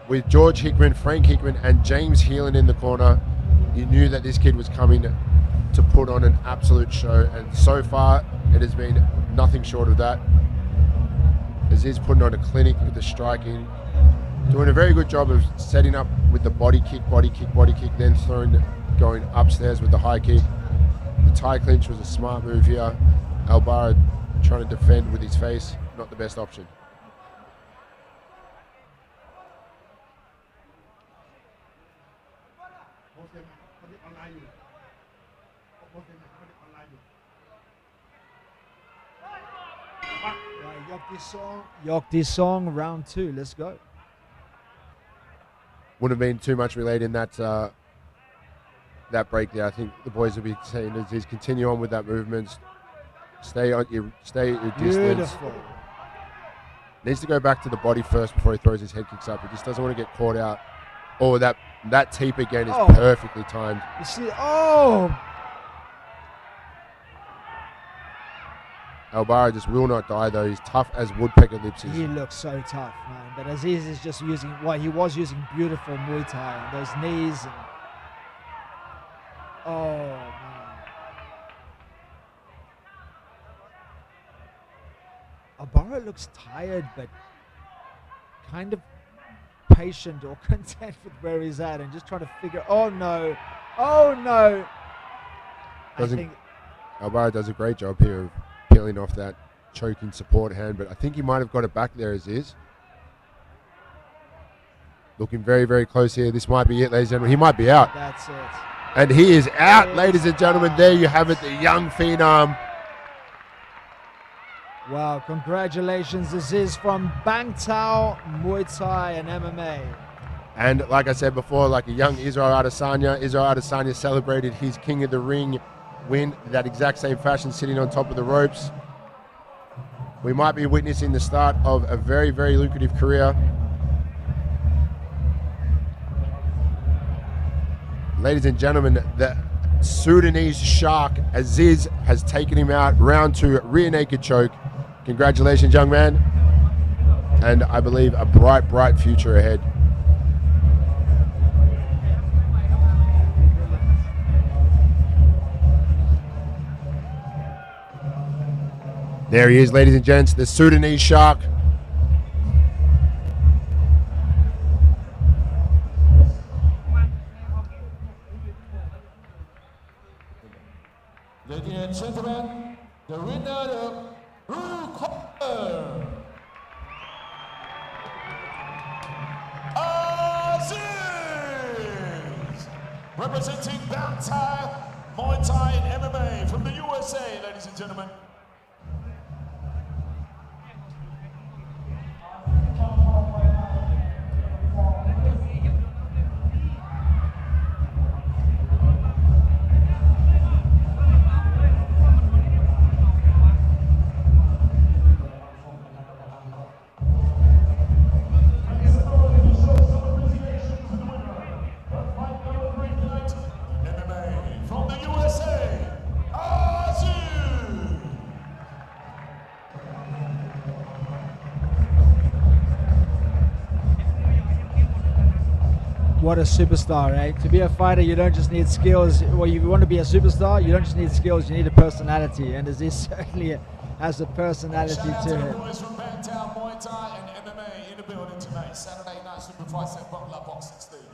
with George Hickman, Frank Hickman, and James Heelan in the corner, you knew that this kid was coming to put on an absolute show. And so far, it has been nothing short of that. Aziz putting on a clinic with the striking, doing a very good job of setting up with the body kick, then going upstairs with the high kick. The tie clinch was a smart move here. Alvara trying to defend with his face, not the best option. Yokti song, round 2. Let's go. Wouldn't have been too much relayed in that that break there. I think the boys will be saying is continue on with that movement. Stay at your distance. Beautiful. Needs to go back to the body first before he throws his head kicks up. He just doesn't want to get caught out. Oh, that teep again is perfectly timed. You see, Alvara just will not die though. He's tough as woodpecker lips. He looks so tough, man. But Aziz is just using, he was using beautiful Muay Thai on those knees. And, man. Alvara looks tired, but kind of patient or content with where he's at and just trying to figure, oh no. Alvara does a great job here of peeling off that choking support hand, but I think he might have got it back there as is. Looking very, very close here. This might be it, ladies and gentlemen. He might be out. That's it. And he is out, ladies and gentlemen. There you have it, the young phenom. Wow, congratulations. This is from Bangtao Muay Thai and MMA. And like I said before, like a young Israel Adesanya celebrated his King of the Ring win that exact same fashion, sitting on top of the ropes. we might be witnessing the start of a very, very lucrative career. Ladies and gentlemen, the Sudanese shark Aziz has taken him out. Round 2, rear naked choke. Congratulations, young man. And I believe a bright, bright future ahead. There he is, ladies and gents, the Sudanese shark. Ladies and gentlemen, the winner of blue corner, Aziz, representing Bantam, Muay Thai and MMA from the USA, ladies and gentlemen. What a superstar, eh? To be a fighter, you don't just need skills. Well, you want to be a superstar, you don't just need skills, you need a personality. And Aziz certainly has a personality Shout out to to the him. boys from Bantam, Muay Thai and MMA in the building tonight. Saturday night superfight at BANGLA Boxing Stadium.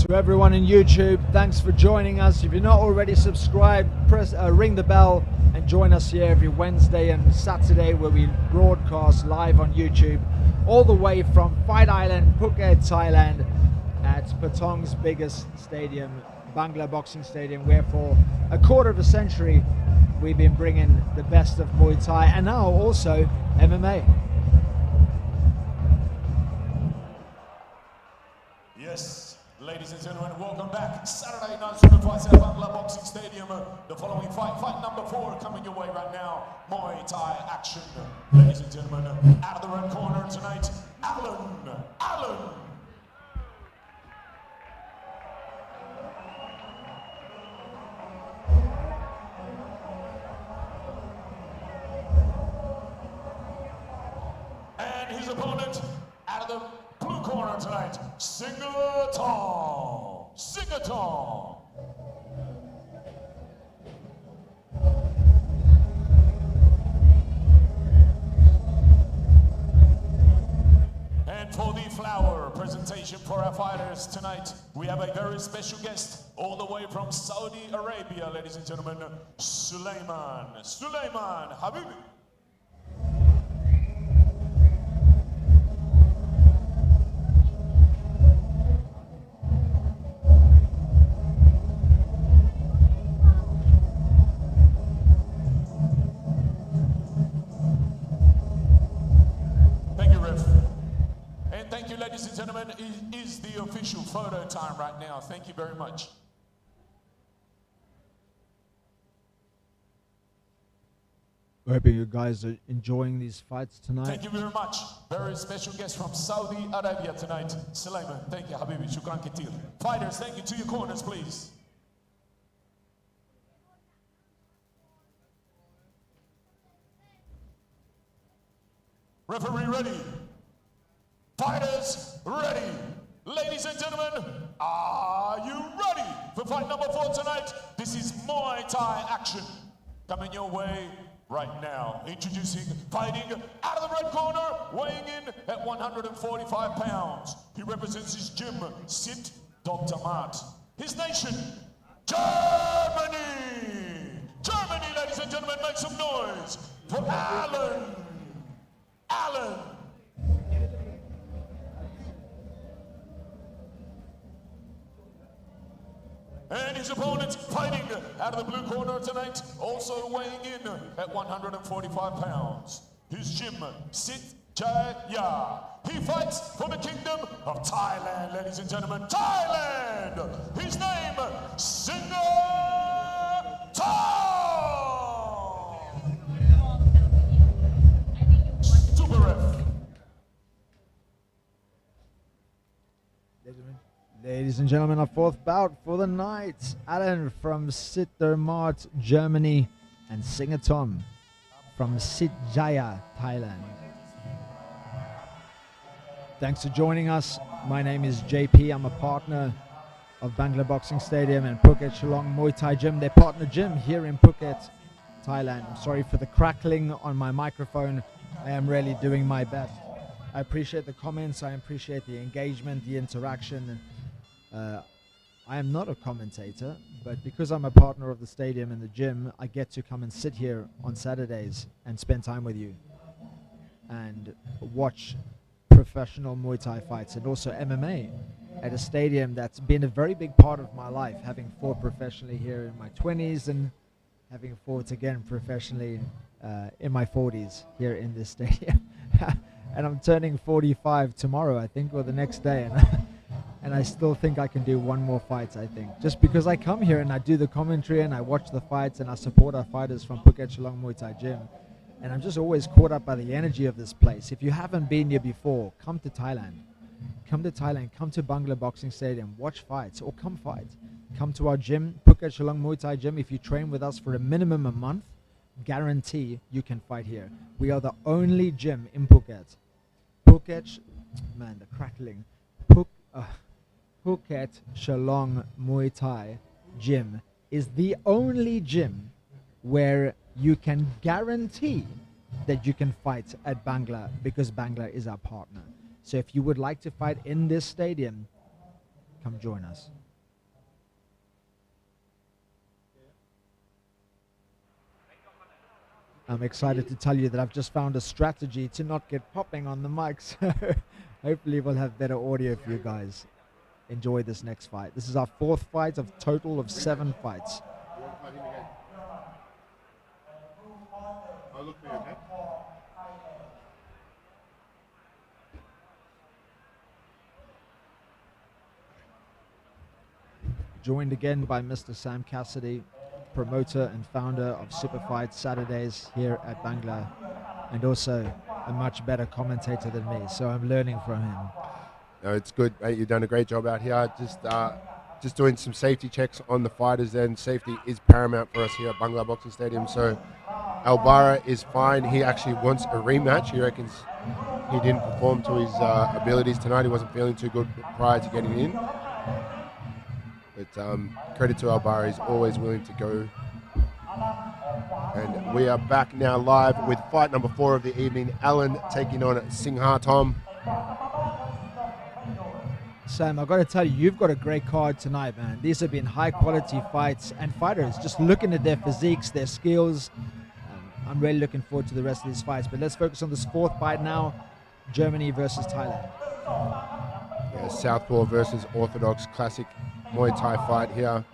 To everyone in YouTube, thanks for joining us. If you're not already subscribed, press ring the bell and join us here every Wednesday and Saturday where we broadcast live on YouTube all the way from Fight Island, Phuket, Thailand at Patong's biggest stadium, Bangla Boxing Stadium, where for a quarter of a century we've been bringing the best of Muay Thai and now also MMA. Yes. Ladies and gentlemen, welcome back. Saturday night super fights at Bangla Boxing Stadium. The following fight number 4 coming your way right now. Muay Thai action. Ladies and gentlemen, out of the red corner tonight, Alan. And his opponent, out of the blue corner tonight, Singatong. And for the flower presentation for our fighters tonight, we have a very special guest all the way from Saudi Arabia, ladies and gentlemen, Sulaiman Habibi. Ladies and gentlemen, it is the official photo time right now. Thank you very much. We're hoping you guys are enjoying these fights tonight. Thank you very much. Very special guest from Saudi Arabia tonight. Sulaiman, thank you, Habibi. Shukran Katir. Fighters, thank you. To your corners, please. Referee ready. Fighters ready. Ladies and gentlemen, are you ready for fight number 4 tonight? This is Muay Thai action coming your way right now. Introducing, fighting out of the red corner, weighing in at 145 pounds. He represents his gym, Sit Dr. Mart. His nation, Germany. Germany, ladies and gentlemen, make some noise for Alan. And his opponent fighting out of the blue corner tonight, also weighing in at 145 pounds. His gym, Sit Jaya. He fights for the Kingdom of Thailand, ladies and gentlemen. Thailand! His name, Singha Thom! Super ref. Ladies and gentlemen, our fourth bout for the night. Alan from Sittermart, Germany, and Singha Thom from Sitjaya, Thailand. Thanks for joining us. My name is JP. I'm a partner of Bangla Boxing Stadium and Phuket Shillong Muay Thai Gym, their partner gym here in Phuket, Thailand. I'm sorry for the crackling on my microphone. I am really doing my best. I appreciate the comments. I appreciate the engagement, the interaction. I am not a commentator, but because I'm a partner of the stadium and the gym, I get to come and sit here on Saturdays and spend time with you and watch professional Muay Thai fights and also MMA at a stadium that's been a very big part of my life, having fought professionally here in my 20s and having fought again professionally in my 40s here in this stadium. And I'm turning 45 tomorrow, I think, or the next day. And I still think I can do one more fight, I think. Just because I come here and I do the commentary and I watch the fights and I support our fighters from Phuket Shillong Muay Thai Gym. And I'm just always caught up by the energy of this place. If you haven't been here before, come to Thailand. Come to Thailand, come to Bangla Boxing Stadium, watch fights or come fight. Come to our gym, Phuket Shillong Muay Thai Gym. If you train with us for a minimum a month, guarantee you can fight here. We are the only gym in Phuket. Phuket, man, the crackling. Phuket Shillong Muay Thai Gym is the only gym where you can guarantee that you can fight at Bangla because Bangla is our partner. So if you would like to fight in this stadium, come join us. I'm excited to tell you that I've just found a strategy to not get popping on the mics. Hopefully we'll have better audio for you guys. Enjoy this next fight. This is our fourth fight of total of 7 fights. I'll look for you, okay? Joined again by Mr. Sam Cassidy, promoter and founder of Superfight Saturdays here at Bangla, and also a much better commentator than me, so I'm learning from him. No, it's good, mate. You've done a great job out here. Just doing some safety checks on the fighters. Then safety is paramount for us here at Bangla Boxing Stadium. So Albara is fine. He actually wants a rematch. He reckons he didn't perform to his abilities tonight. He wasn't feeling too good prior to getting in. But credit to Albara. He's always willing to go. And we are back now live with fight number 4 of the evening. Alan taking on Singha Thom. Sam, I've got to tell you, you've got a great card tonight, man. These have been high-quality fights, and fighters, just looking at their physiques, their skills, I'm really looking forward to the rest of these fights. But let's focus on this 4th fight now, Germany versus Thailand. Yeah, Southpaw versus Orthodox, classic Muay Thai fight here.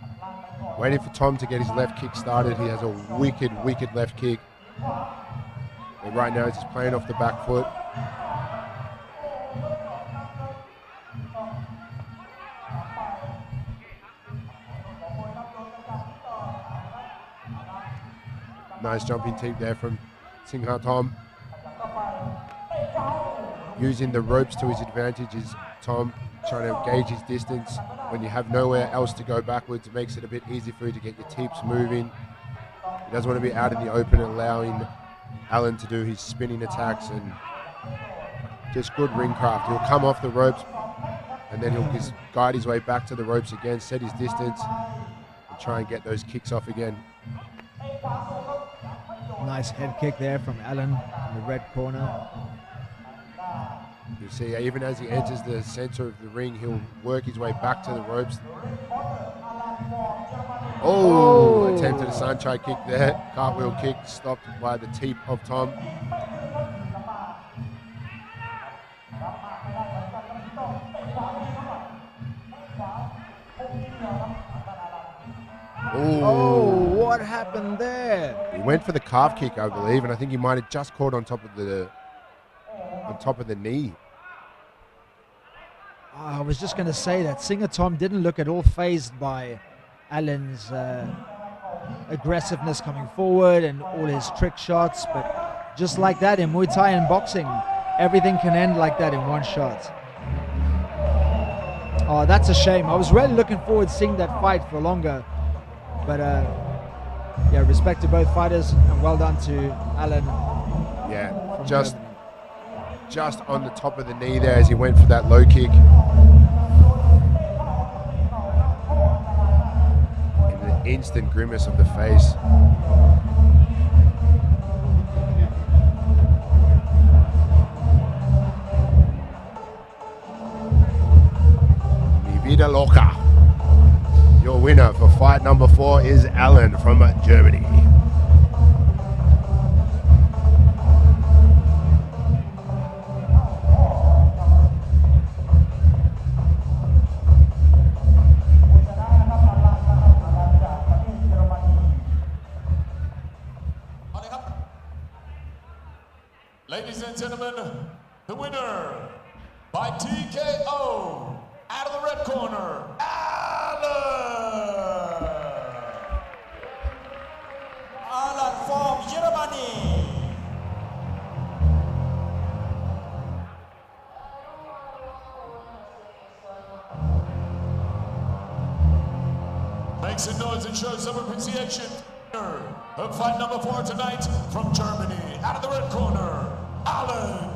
Waiting for Thom to get his left kick started. He has a wicked, wicked left kick. But right now he's just playing off the back foot. Nice jumping teep there from Singha Thom. Using the ropes to his advantage is Thom, trying to gauge his distance. When you have nowhere else to go backwards, it makes it a bit easy for you to get your teeps moving. He doesn't want to be out in the open, allowing Alan to do his spinning attacks and just good ring craft. He'll come off the ropes and then he'll just guide his way back to the ropes again, set his distance and try and get those kicks off again. Nice head kick there from Alan in the red corner. You see, even as he enters the center of the ring, he'll work his way back to the ropes. Oh, attempted a sunshine kick there. Cartwheel kick stopped by the teep of Thom. Oh, what happened there? He went for the calf kick, I believe, and I think he might have just caught on top of on top of the knee. I was just going to say that Singer Tom didn't look at all phased by Alan's aggressiveness coming forward and all his trick shots, but just like that in Muay Thai and boxing, everything can end like that in one shot. Oh, that's a shame. I was really looking forward to seeing that fight for longer, but yeah, respect to both fighters and well done to Alan. Yeah, just on the top of the knee there as he went for that low kick. And the instant grimace of the face. Mi vida loca. Your winner for fight number 4 is Alan from Germany. Ladies and gentlemen, the winner by TKO out of the red corner, Alan! Alan from Germany. Make some noise and show some appreciation. Of fight number 4 tonight from Germany, out of the red corner, Alan.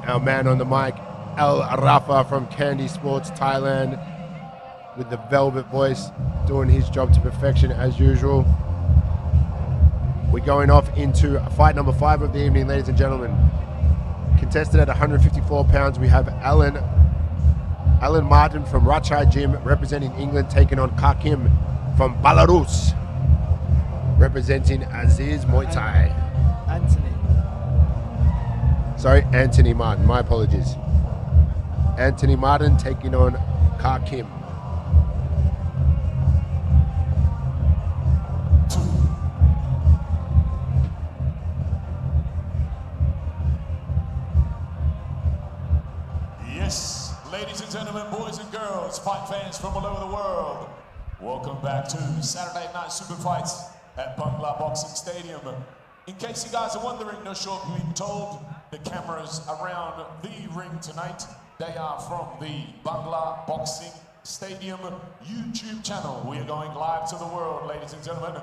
Our man on the mic, Al Rafa from Candy Sports, Thailand, with the velvet voice, doing his job to perfection as usual. We're going off into fight number 5 of the evening, ladies and gentlemen. Contested at 154 pounds, we have Alan Martin from Rachai Gym, representing England, taking on Kakim from Belarus, representing Aziz Muay Thai. Anthony Martin, my apologies. Anthony Martin taking on Kakim. Yes, ladies and gentlemen, boys and girls, fight fans from all over the world, welcome back to Saturday Night Super Fights at Bangla Boxing Stadium. In case you guys are wondering, no short being told, the cameras around the ring tonight, they are from the Bangla Boxing Stadium YouTube channel. We are going live to the world, ladies and gentlemen.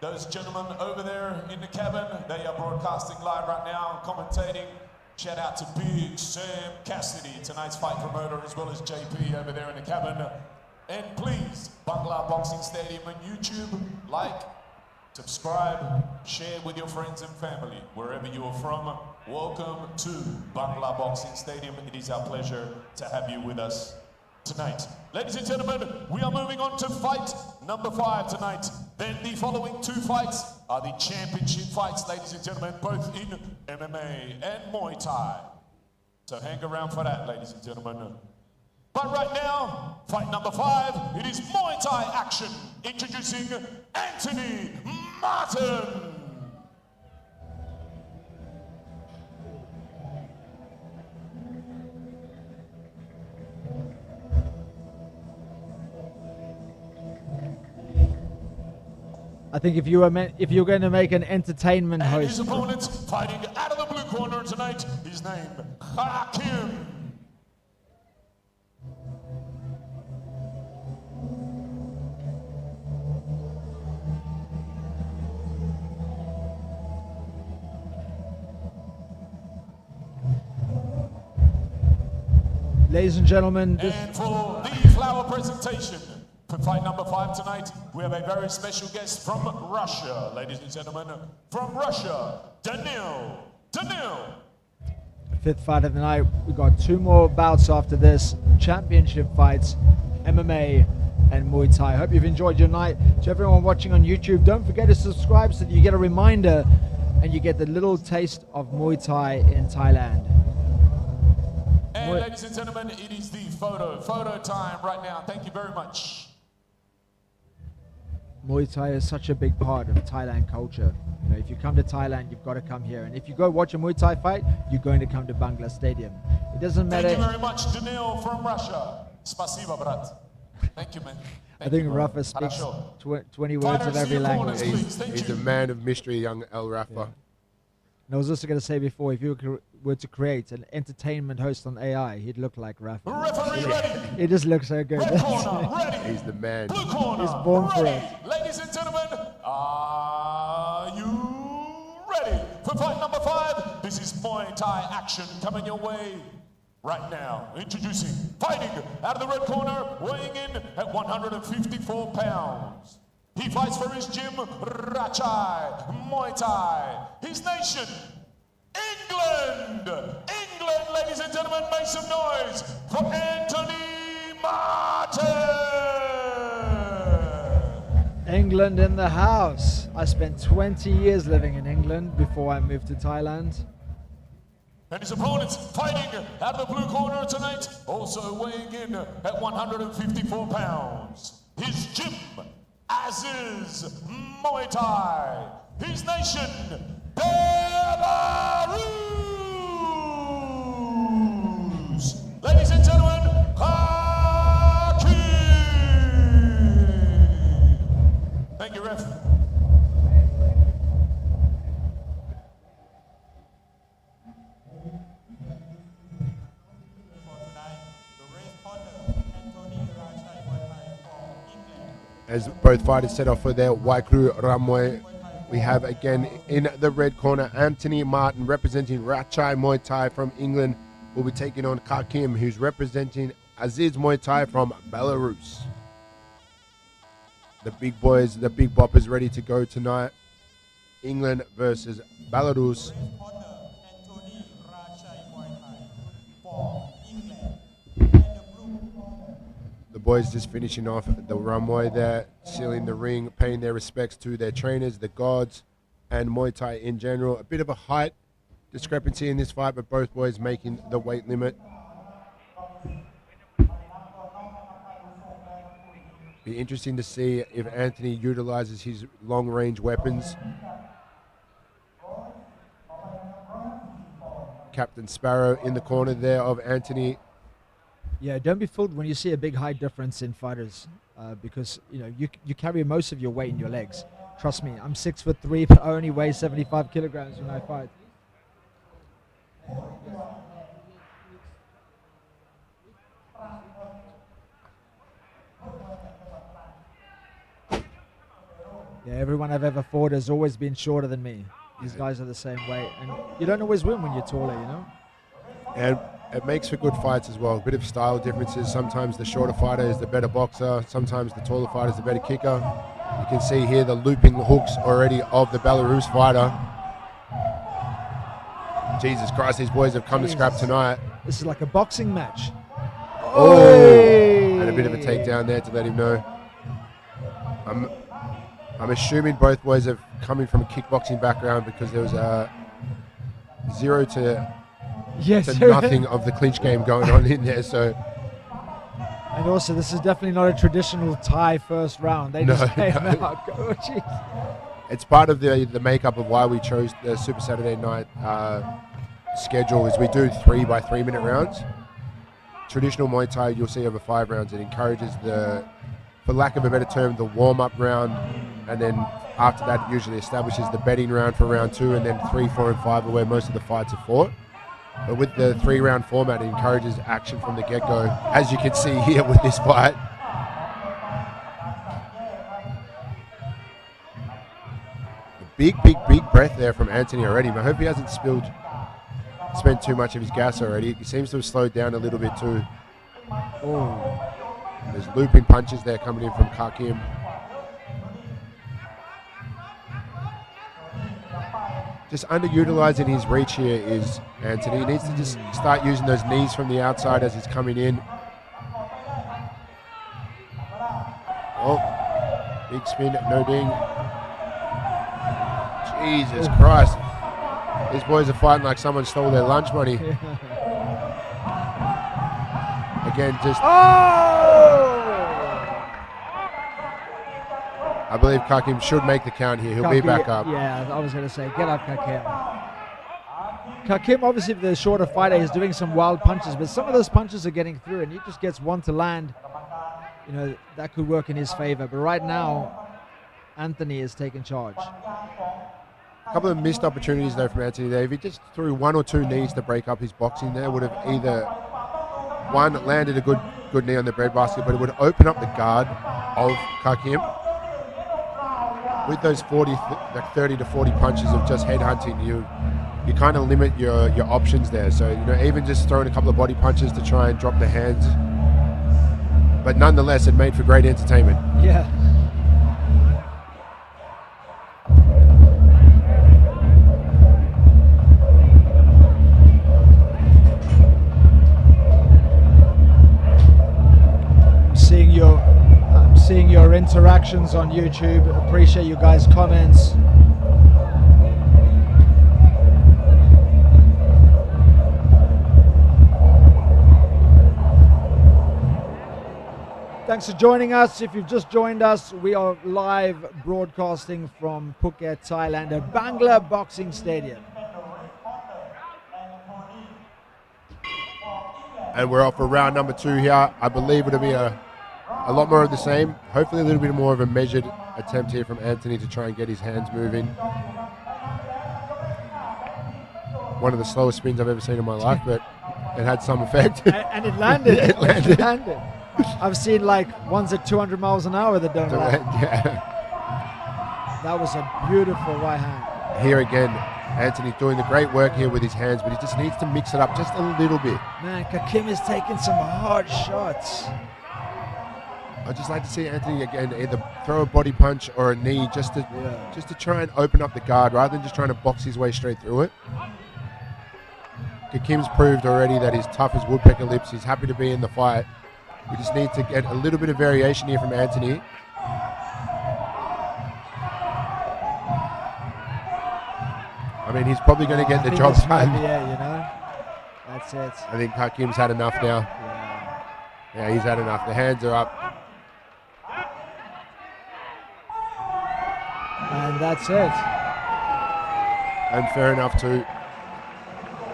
Those gentlemen over there in the cabin, they are broadcasting live right now, commentating. Shout out to Big Sam Cassidy, tonight's fight promoter, as well as JP over there in the cabin. And please, Bangla Boxing Stadium on YouTube, like, subscribe, share with your friends and family, wherever you are from. Welcome to Bangla Boxing Stadium. It is our pleasure to have you with us tonight. Ladies and gentlemen, we are moving on to fight number 5 tonight. Then the following 2 fights are the championship fights, ladies and gentlemen, both in MMA and Muay Thai. So hang around for that, ladies and gentlemen. But right now, fight number 5, it is Muay Thai action. Introducing Anthony Martin. I think if you're going to make an entertainment And host, his opponent fighting out of the blue corner tonight, his name, Hakim. ladies and gentlemen, this And for the flower presentation for fight number 5 tonight, we have a very special guest from Russia, ladies and gentlemen. From Russia, Daniil. 5th fight of the night. We've got 2 more bouts after this. Championship fights, MMA and Muay Thai. Hope you've enjoyed your night. To everyone watching on YouTube, don't forget to subscribe so that you get a reminder and you get the little taste of Muay Thai in Thailand. And ladies and gentlemen, it is the photo time right now. Thank you very much. Muay Thai is such a big part of Thailand culture. You know, if you come to Thailand, you've got to come here. And if you go watch a Muay Thai fight, you're going to come to Bangla Stadium. It doesn't matter. Thank you very much, Daniil from Russia. Spasiba, brat. Thank you, man. I think Rafa speaks 20 words of every language. He's a man of mystery, young El Rafa. Yeah. And I was also going to say before, if you were to create an entertainment host on AI, he'd look like Rafa. Referee ready. He just looks so good. Red corner ready. He's the man. Blue corner He's born for ready. it. Ladies and gentlemen, are you ready for fight number 5? This is Muay Thai action coming your way right now. Introducing, fighting out of the red corner, weighing in at 154 pounds. He fights for his gym, Rachai Muay Thai. His nation, England. England, ladies and gentlemen, make some noise for Anthony Martin. England in the house. I spent 20 years living in England before I moved to Thailand. And his opponents fighting out of the blue corner tonight, also weighing in at 154 pounds. His gym, Aziz Muay Thai. His nation, Belarus. Ladies and gentlemen, Hakim. Thank you, ref. As both fighters set off for their Waikru Ramwe, we have again in the red corner Anthony Martin representing Rachai Muay Thai from England. Will be taking on Kakim, who's representing Aziz Muay Thai from Belarus. The big boys, the big boppers ready to go tonight. England versus Belarus. The boys just finishing off the runway there, sealing the ring, paying their respects to their trainers, the gods, and Muay Thai in general. A bit of a height discrepancy in this fight, but both boys making the weight limit. Be interesting to see if Anthony utilizes his long-range weapons. Captain Sparrow in the corner there of Anthony. Yeah, don't be fooled when you see a big height difference in fighters, because you know you carry most of your weight in your legs. Trust me, I'm 6'3", but I only weigh 75 kilograms when I fight. Yeah, everyone I've ever fought has always been shorter than me. These guys are the same weight, and you don't always win when you're taller, you know. And it makes for good fights as well. A bit of style differences. Sometimes the shorter fighter is the better boxer. Sometimes the taller fighter is the better kicker. You can see here the looping hooks already of the Belarus fighter. Jesus Christ, these boys have come to scrap tonight. This is like a boxing match. Oh, and a bit of a takedown there to let him know. I'm assuming both boys are coming from a kickboxing background because there was a 0 to nothing of the clinch game going on in there. So, and also this is definitely not a traditional Thai first round. They just came out. Oh, jeez. It's part of the makeup of why we chose the Super Saturday Night schedule. Is we do 3 by 3 minute rounds. Traditional Muay Thai you'll see over 5 rounds. It encourages the, for lack of a better term, the warm-up round, and then after that it usually establishes the betting round for round 2, and then 3, 4, and 5 are where most of the fights are fought. But with the 3-round format, it encourages action from the get-go, as you can see here with this fight. Big breath there from Anthony already. I hope he hasn't spent too much of his gas already. He seems to have slowed down a little bit too. Oh, there's looping punches there coming in from Kakim. Just underutilizing his reach here is Anthony. He needs to just start using those knees from the outside as he's coming in. Oh, big spin, no ding. Jesus Christ. These boys are fighting like someone stole their lunch money. Again, just... Oh! I believe Kakim should make the count here. He'll be back up. Yeah, I was going to say, get up, Kakim. Kakim, obviously, the shorter fighter, is doing some wild punches, but some of those punches are getting through, and he just gets one to land. You know, that could work in his favor. But right now, Anthony is taking charge. A couple of missed opportunities, though, from Anthony there. If he just threw 1 or 2 knees to break up his boxing there, would have either, one, landed a good knee on the breadbasket, but it would open up the guard of Kakim. With those 30 to 40 punches of just headhunting, you kind of limit your options there. So, you know, even just throwing a couple of body punches to try and drop the hands. But nonetheless, it made for great entertainment. Yeah. I'm seeing your interactions on YouTube. Appreciate you guys' comments. Thanks for joining us. If you've just joined us, we are live broadcasting from Phuket, Thailand at Bangla Boxing Stadium. And we're off for round number 2 here. I believe it'll be a lot more of the same. Hopefully a little bit more of a measured attempt here from Anthony to try and get his hands moving. One of the slowest spins I've ever seen in my life, but it had some effect. And it landed. It landed. It landed. I've seen like ones at 200 miles an hour that don't land. Yeah. That was a beautiful right hand. Here again, Anthony doing the great work here with his hands, but he just needs to mix it up just a little bit. Man, Kakim is taking some hard shots. I'd just like to see Anthony again either throw a body punch or a knee just to try and open up the guard rather than just trying to box his way straight through it. Kakim's proved already that he's tough as woodpecker lips. He's happy to be in the fight. We just need to get a little bit of variation here from Anthony. I mean, he's probably going to get the job done. Yeah, you know, that's it. I think Hakim's had enough now. Yeah, he's had enough. The hands are up. And that's it. And fair enough too.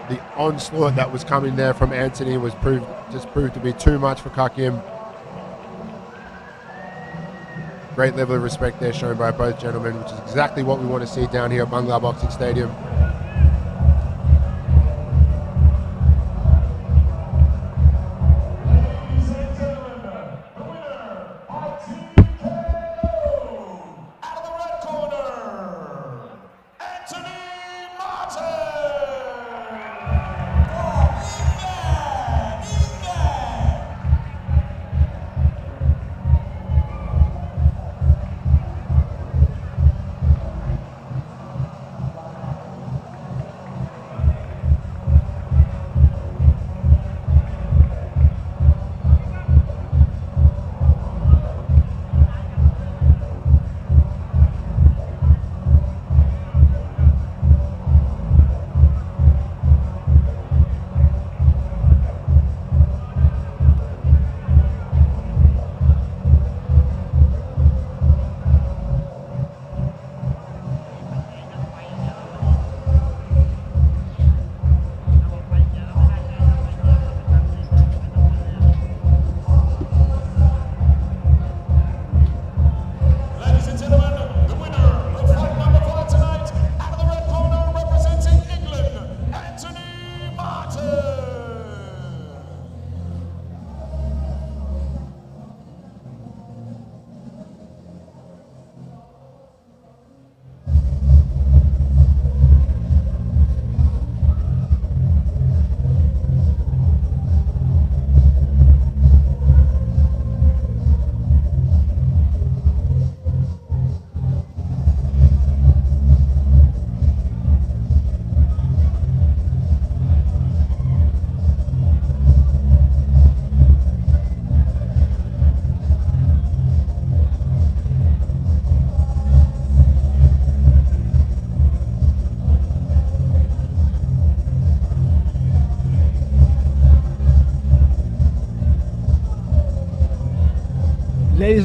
The onslaught that was coming there from Anthony was proved to be too much for Kakim. Great level of respect there shown by both gentlemen, which is exactly what we want to see down here at Bangla Boxing Stadium.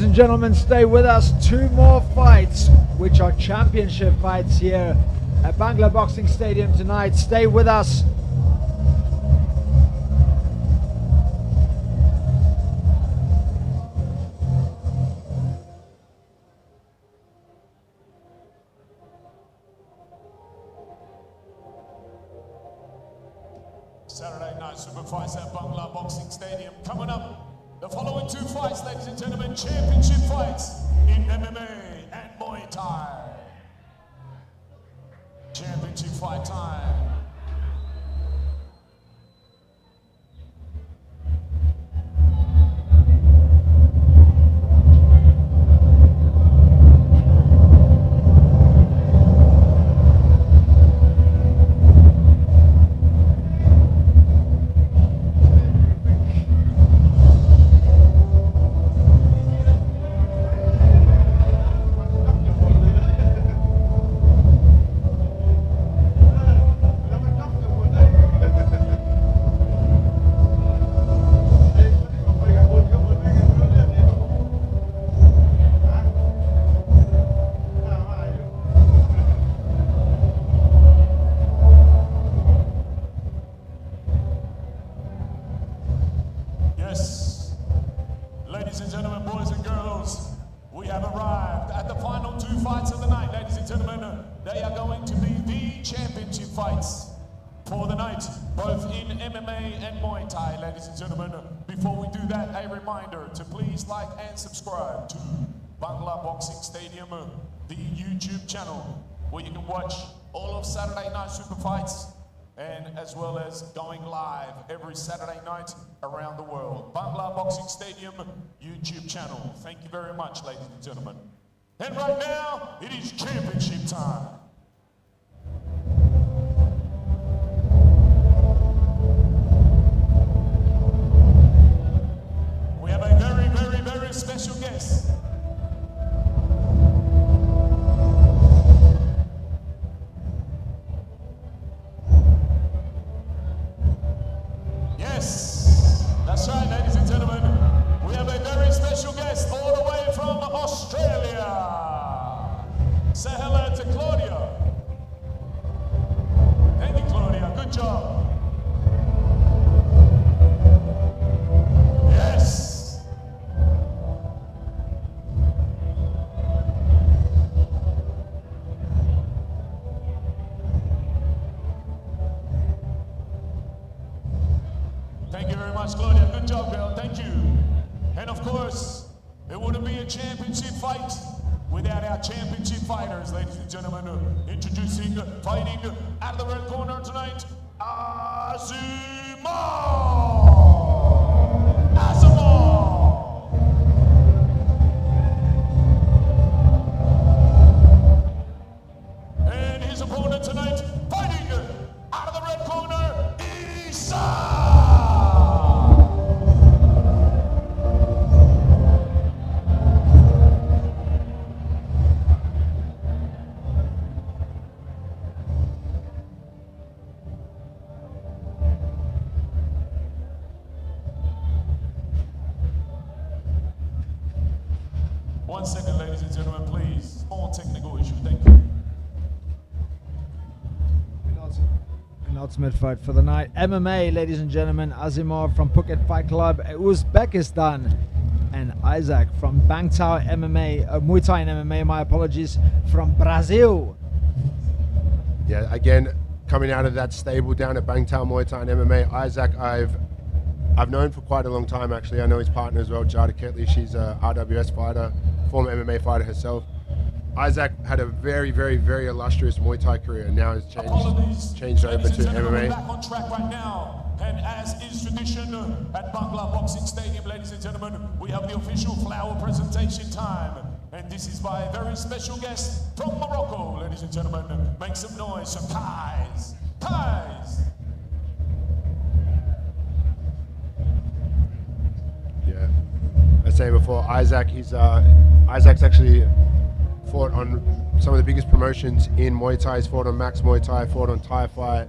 Ladies and gentlemen, stay with us. 2 more fights, which are championship fights here at Bangla Boxing Stadium tonight. Stay with us. Saturday night super fights at Bangla Boxing Stadium. Coming up, the following 2 fights, ladies and gentlemen, championship fights in MMA and Muay Thai. Championship fight time. Yes, ladies and gentlemen, boys and girls, we have arrived at the final 2 fights of the night. Ladies and gentlemen, they are going to be the championship fights for the night, both in MMA and Muay Thai. Ladies and gentlemen, before we do that, a reminder to please like and subscribe to Bangla Boxing Stadium, the YouTube channel, where you can watch all of Saturday night super fights, and as well as going live every Saturday night around the world. Bangla Boxing Stadium YouTube channel. Thank you very much, ladies and gentlemen. And right now, it is championship time. We have a very, very, very special guest. Yes, that's right, ladies and gentlemen. We have a very special guest all the way from Australia. Say hello to Claudia. Thank you, Claudia. Good job. Yes. Thank you very much, Claudia. Good job, girl. Thank you. And of course, it wouldn't be a championship fight without our championship fighters, ladies and gentlemen. Introducing, fighting out of the red corner tonight, Asimov. And his opponent tonight, fighting out of the red corner, Isa. One second, ladies and gentlemen, please. Small technical issue. Thank you. Penultimate fight for the night. MMA, ladies and gentlemen. Asimov from Phuket Fight Club, Uzbekistan. And Isaac from Bangtao MMA, Muay Thai and MMA, my apologies, from Brazil. Yeah, again, coming out of that stable down at Bangtao Muay Thai and MMA, Isaac, I've known for quite a long time, actually. I know his partner as well, Jada Ketley. She's a RWS fighter, former MMA fighter herself. Isaac had a very, very, very illustrious Muay Thai career, and now has changed over to MMA. Back on track right now, and as is tradition at Bangla Boxing Stadium, ladies and gentlemen, we have the official flower presentation time, and this is by a very special guest from Morocco, ladies and gentlemen. Make some noise for Kais. Kais. Yeah, I was saying before, Isaac's actually fought on some of the biggest promotions in Muay Thai. He's fought on Max Muay Thai, fought on Thai Fight.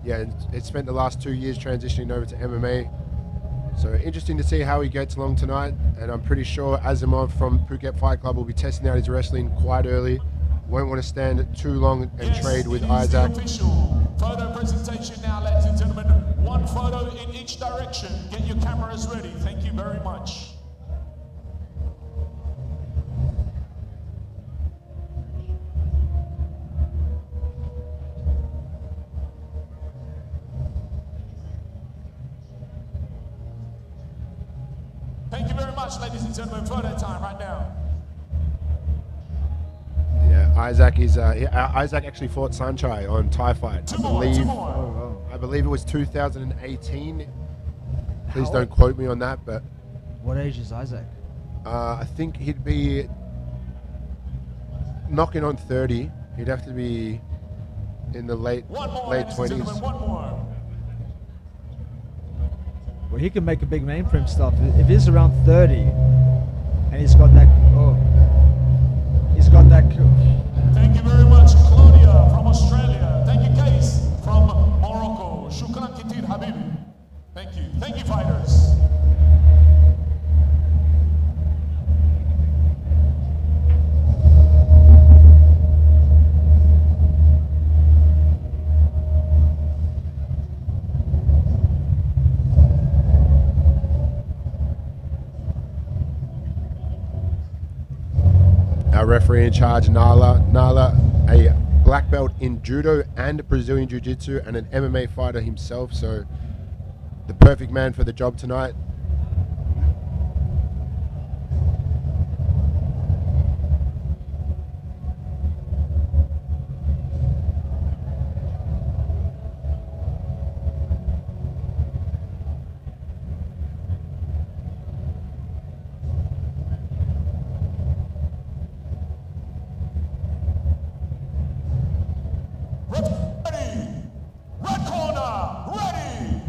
Yeah, it's spent the last 2 years transitioning over to MMA. So interesting to see how he gets along tonight, and I'm pretty sure Asimov from Phuket Fight Club will be testing out his wrestling quite early. Won't want to stand too long and trade with Isaac. The official photo presentation now, ladies and gentlemen. One photo in each direction. Get your cameras ready. Thank you very much. Thank you very much, ladies and gentlemen. Photo time right now. Yeah, Isaac is. Isaac actually fought Sanchai on Thai Fight. Two more. I believe it was 2018. Please How don't quote me on that, but What age is Isaac? I think he'd be knocking on 30. He'd have to be in the late One more, late ladies and 20s. gentlemen. One more. Well, he can make a big name for himself. If he's around 30 and he's got that, Thank you very much, Claudia from Australia. Thank you, Case from Morocco. Shukran Kitir Habibi. Thank you. Thank you, fighters. Our referee in charge, Nala, a black belt in judo and Brazilian jiu-jitsu and an MMA fighter himself, so the perfect man for the job tonight. Ready. Red corner, ready.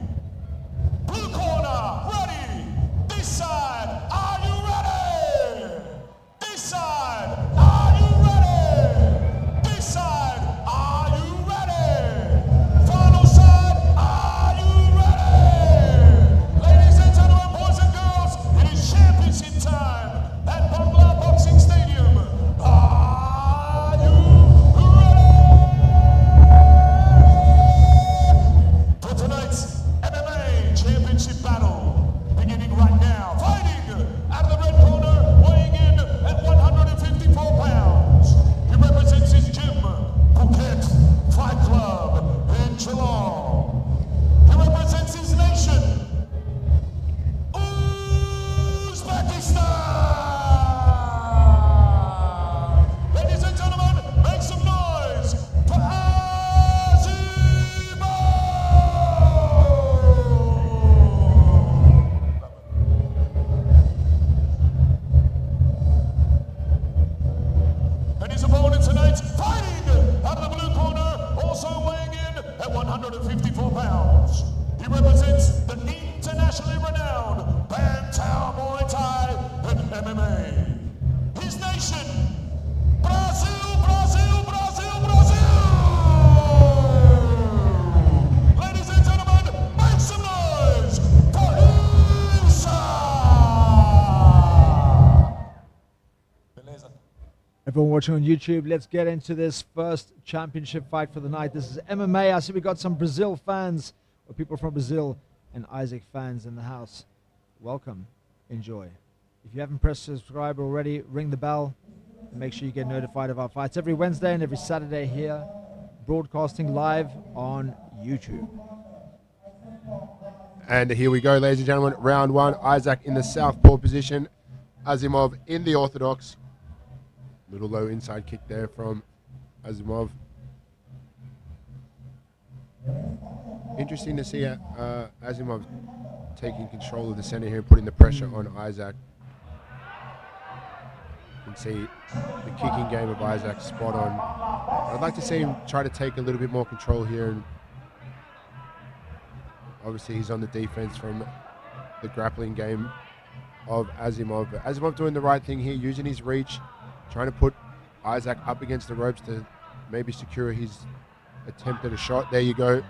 Blue corner, ready. This side, are you ready? This side, are you ready? This side, are you ready? Final side, are you ready? Ladies and gentlemen, boys and girls, it is championship time at Bangla Boxing Stadium. Are you ready? For tonight's MMA championship battle, beginning right now, fighting out of the red corner, weighing in at 154 pounds. He represents his gym, Phuket Fight Club in Geelong. He represents his nation, Uzbekistan. Ladies and gentlemen, make some noise for and his opponent tonight, fighting out of the blue corner, also weighing in at 154 pounds. He represents the internationally renowned Bantam Muay Thai and MMA. His nation, Brazil, Brazil, Brazil, Brazil! Ladies and gentlemen, make some noise for Isa! Beleza. Everyone watching on YouTube, let's get into this first championship fight for the night. This is MMA. I see we got some Brazil fans, or people from Brazil, and Isaac fans in the house. Welcome. Enjoy. If you haven't pressed subscribe already, ring the bell and make sure you get notified of our fights every Wednesday and every Saturday here, broadcasting live on YouTube. And here we go, ladies and gentlemen. Round one, Isaac in the southpaw position, Asimov in the orthodox. Little low inside kick there from Asimov. Interesting to see Asimov taking control of the center here and putting the pressure on Isaac. You can see the kicking game of Isaac spot on. I'd like to see him try to take a little bit more control here. And obviously he's on the defense from the grappling game of Asimov. But Asimov doing the right thing here, using his reach, trying to put Isaac up against the ropes to maybe secure his attempt at a shot. There you go.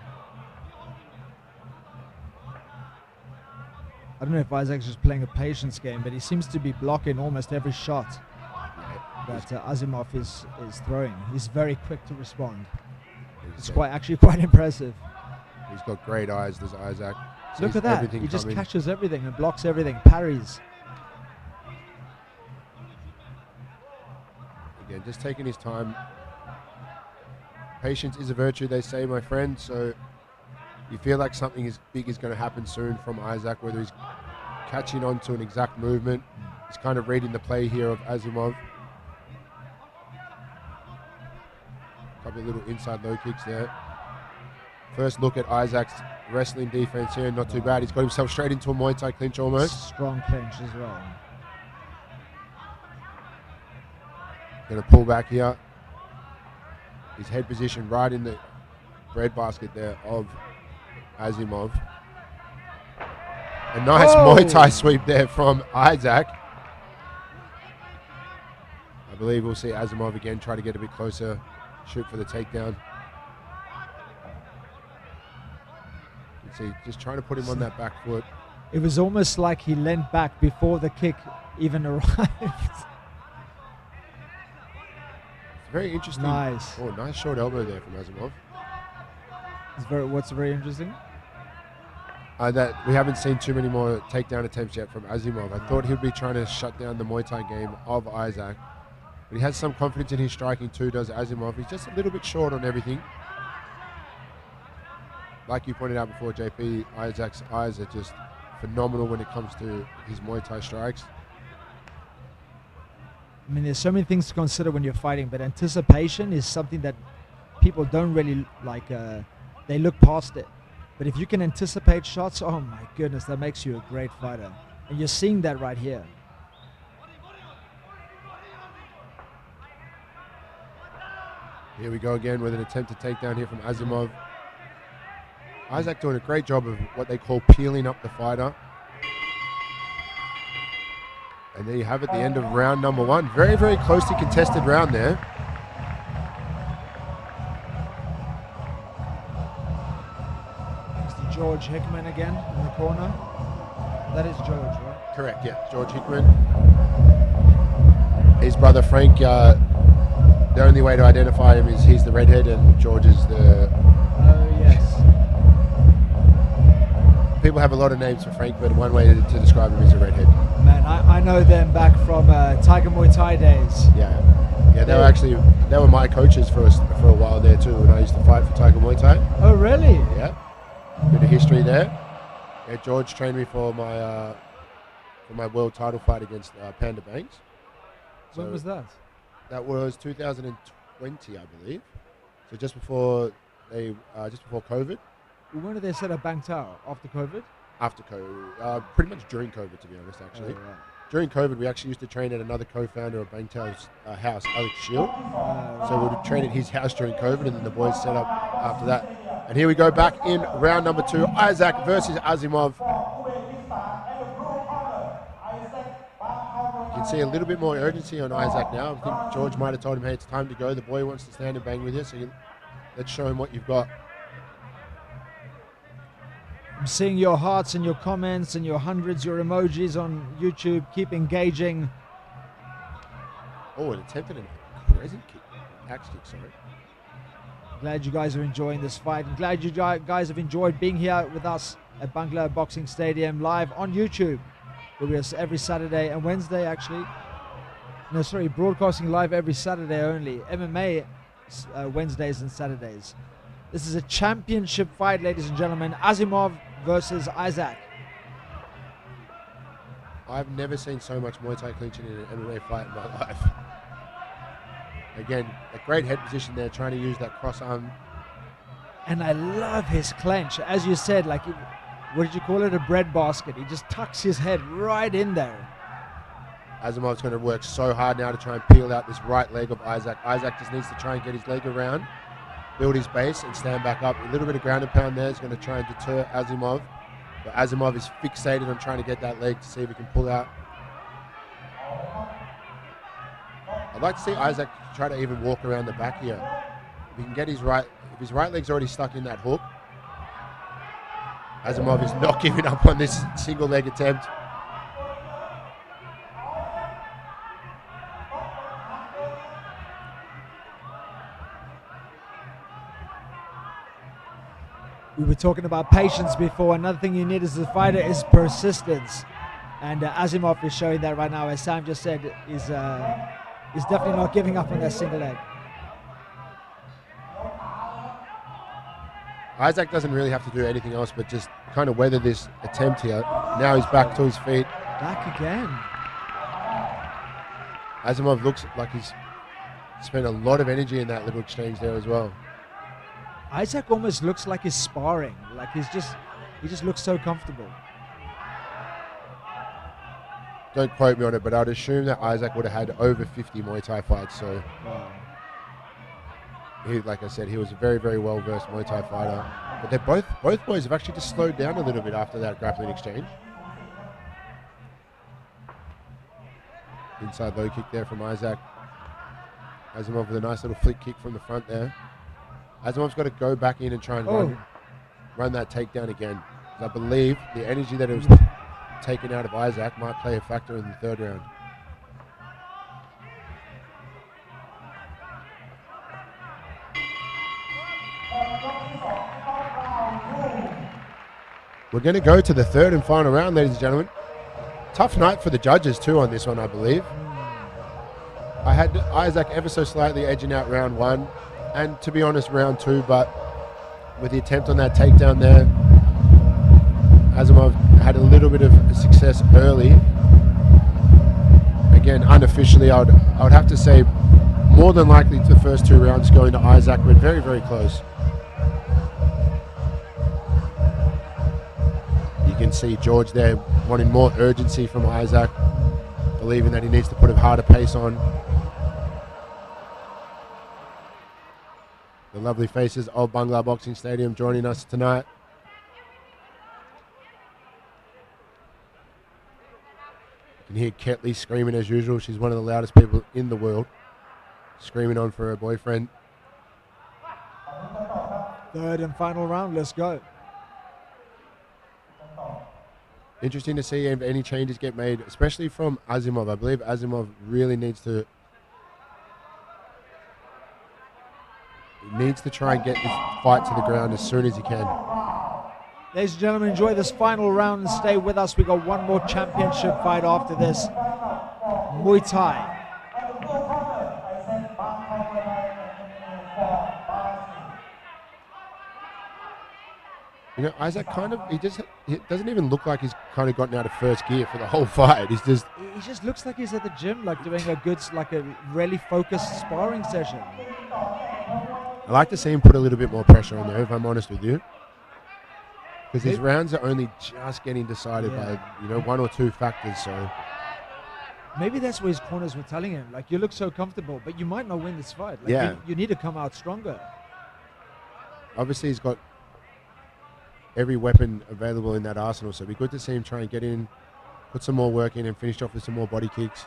I don't know if Isaac's just playing a patience game, but he seems to be blocking almost every shot that Asimov is throwing. He's very quick to respond. It's actually quite impressive. He's got great eyes, does Isaac. Look Sees at that. everything He just coming. catches everything and blocks everything, parries. Again, just taking his time. Patience is a virtue, they say, my friend. So you feel like something is big is going to happen soon from Isaac, whether he's catching on to an exact movement. He's kind of reading the play here of Asimov. Couple of little inside low kicks there. First look at Isaac's wrestling defense here, not too bad. He's got himself straight into a Muay Thai clinch almost. Strong clinch as well. Going to pull back here. His head position right in the breadbasket there of Asimov. A nice Muay Thai sweep there from Isaac. I believe we'll see Asimov again try to get a bit closer, shoot for the takedown. You can see just trying to put him on that back foot. It was almost like he leant back before the kick even arrived. Very interesting. Nice. Oh, nice short elbow there from Asimov. What's very interesting? That we haven't seen too many more takedown attempts yet from Asimov. I thought he'd be trying to shut down the Muay Thai game of Isaac. But he has some confidence in his striking too, does Asimov. He's just a little bit short on everything. Like you pointed out before, JP, Isaac's eyes are just phenomenal when it comes to his Muay Thai strikes. I mean, there's so many things to consider when you're fighting, but anticipation is something that people don't really like. They look past it. But if you can anticipate shots, oh my goodness, that makes you a great fighter. And you're seeing that right here. Here we go again with an attempt to take down here from Asimov. Isaac doing a great job of what they call peeling up the fighter. And there you have it, the end of round number one. Very, very closely contested round there. Mr. George Hickman again in the corner. That is George, right? Correct, yeah, George Hickman. His brother Frank, the only way to identify him is he's the redhead and George is the... Oh, yes. People have a lot of names for Frank, but one way to describe him is a redhead. Man, I know them back from Tiger Muay Thai days. Yeah, they were my coaches for a while there too when I used to fight for Tiger Muay Thai. Oh, really? Yeah, bit of history there. Yeah, George trained me for my world title fight against Panda Banks. When was that? That was 2020, I believe. So just before COVID. When did they set up Bang Tao? After COVID? After COVID, pretty much during COVID, to be honest, actually. Oh, right. During COVID, we actually used to train at another co-founder of Bang Tao's house, Alex Shield. So we would train at his house during COVID, and then the boys set up after that. And here we go back in round number two, Isaac versus Asimov. You can see a little bit more urgency on Isaac now. I think George might have told him, hey, it's time to go. The boy wants to stand and bang with you, so let's show him what you've got. I'm seeing your hearts and your comments and your hundreds, your emojis on YouTube. Keep engaging. Oh, it attempted a crescent kick. Axe kick, sorry. Glad you guys are enjoying this fight. I'm glad you guys have enjoyed being here with us at Bangla Boxing Stadium live on YouTube. We'll be every Saturday and Wednesday, actually. No, sorry, broadcasting live every Saturday only. MMA Wednesdays and Saturdays. This is a championship fight, ladies and gentlemen. Asimov versus Isaac. I've never seen so much Muay Thai clinching in an MMA fight in my life. Again, a great head position there, trying to use that cross arm. And I love his clench. As you said, like, what did you call it? A bread basket. He just tucks his head right in there. Asimov's going to work so hard now to try and peel out this right leg of Isaac. Isaac just needs to try and get his leg around, build his base, and stand back up. A little bit of ground and pound there is going to try and deter Asimov. But Asimov is fixated on trying to get that leg to see if he can pull out. I'd like to see Isaac try to even walk around the back here. If he can get his right, if his right leg's already stuck in that hook, Asimov is not giving up on this single leg attempt. We were talking about patience before. Another thing you need as a fighter is persistence. And Asimov is showing that right now. As Sam just said, is definitely not giving up on that single leg. Isaac doesn't really have to do anything else but just kind of weather this attempt here. Now he's back to his feet. Back again. Asimov looks like he's spent a lot of energy in that little exchange there as well. Isaac almost looks like he's sparring. Like he just looks so comfortable. Don't quote me on it, but I'd assume that Isaac would have had over 50 Muay Thai fights. So, he, like I said, he was a very, very well-versed Muay Thai fighter. But they're both boys have actually just slowed down a little bit after that grappling exchange. Inside low kick there from Isaac. Asimov with a nice little flick kick from the front there. Asimov's got to go back in and try and run that takedown again. I believe the energy that it was taken out of Isaac might play a factor in the third round. We're going to go to the third and final round, ladies and gentlemen. Tough night for the judges too on this one, I believe. I had Isaac ever so slightly edging out round one, and to be honest, round two, but with the attempt on that takedown there, Asimov had a little bit of success early. Again, unofficially, I would have to say more than likely the first two rounds going to Isaac, but very, very close. You can see George there wanting more urgency from Isaac, believing that he needs to put a harder pace on. The lovely faces of Bangla Boxing Stadium joining us tonight. You can hear Ketley screaming as usual. She's one of the loudest people in the world, screaming on for her boyfriend. Third and final round, let's go. Interesting to see if any changes get made, especially from Asimov. I believe Asimov really needs to try and get this fight to the ground as soon as he can. Ladies and gentlemen, enjoy this final round and stay with us. We got one more championship fight after this. Muay Thai. You know, Isaac he doesn't even look like he's kind of gotten out of first gear for the whole fight. He just looks like he's at the gym, like doing a really focused sparring session. I like to see him put a little bit more pressure on there, if I'm honest with you. Because his rounds are only just getting decided by, one or two factors, so. Maybe that's what his corners were telling him. Like, you look so comfortable, but you might not win this fight. Like, you need to come out stronger. Obviously, he's got every weapon available in that arsenal, so it'd be good to see him try and get in, put some more work in, and finish off with some more body kicks.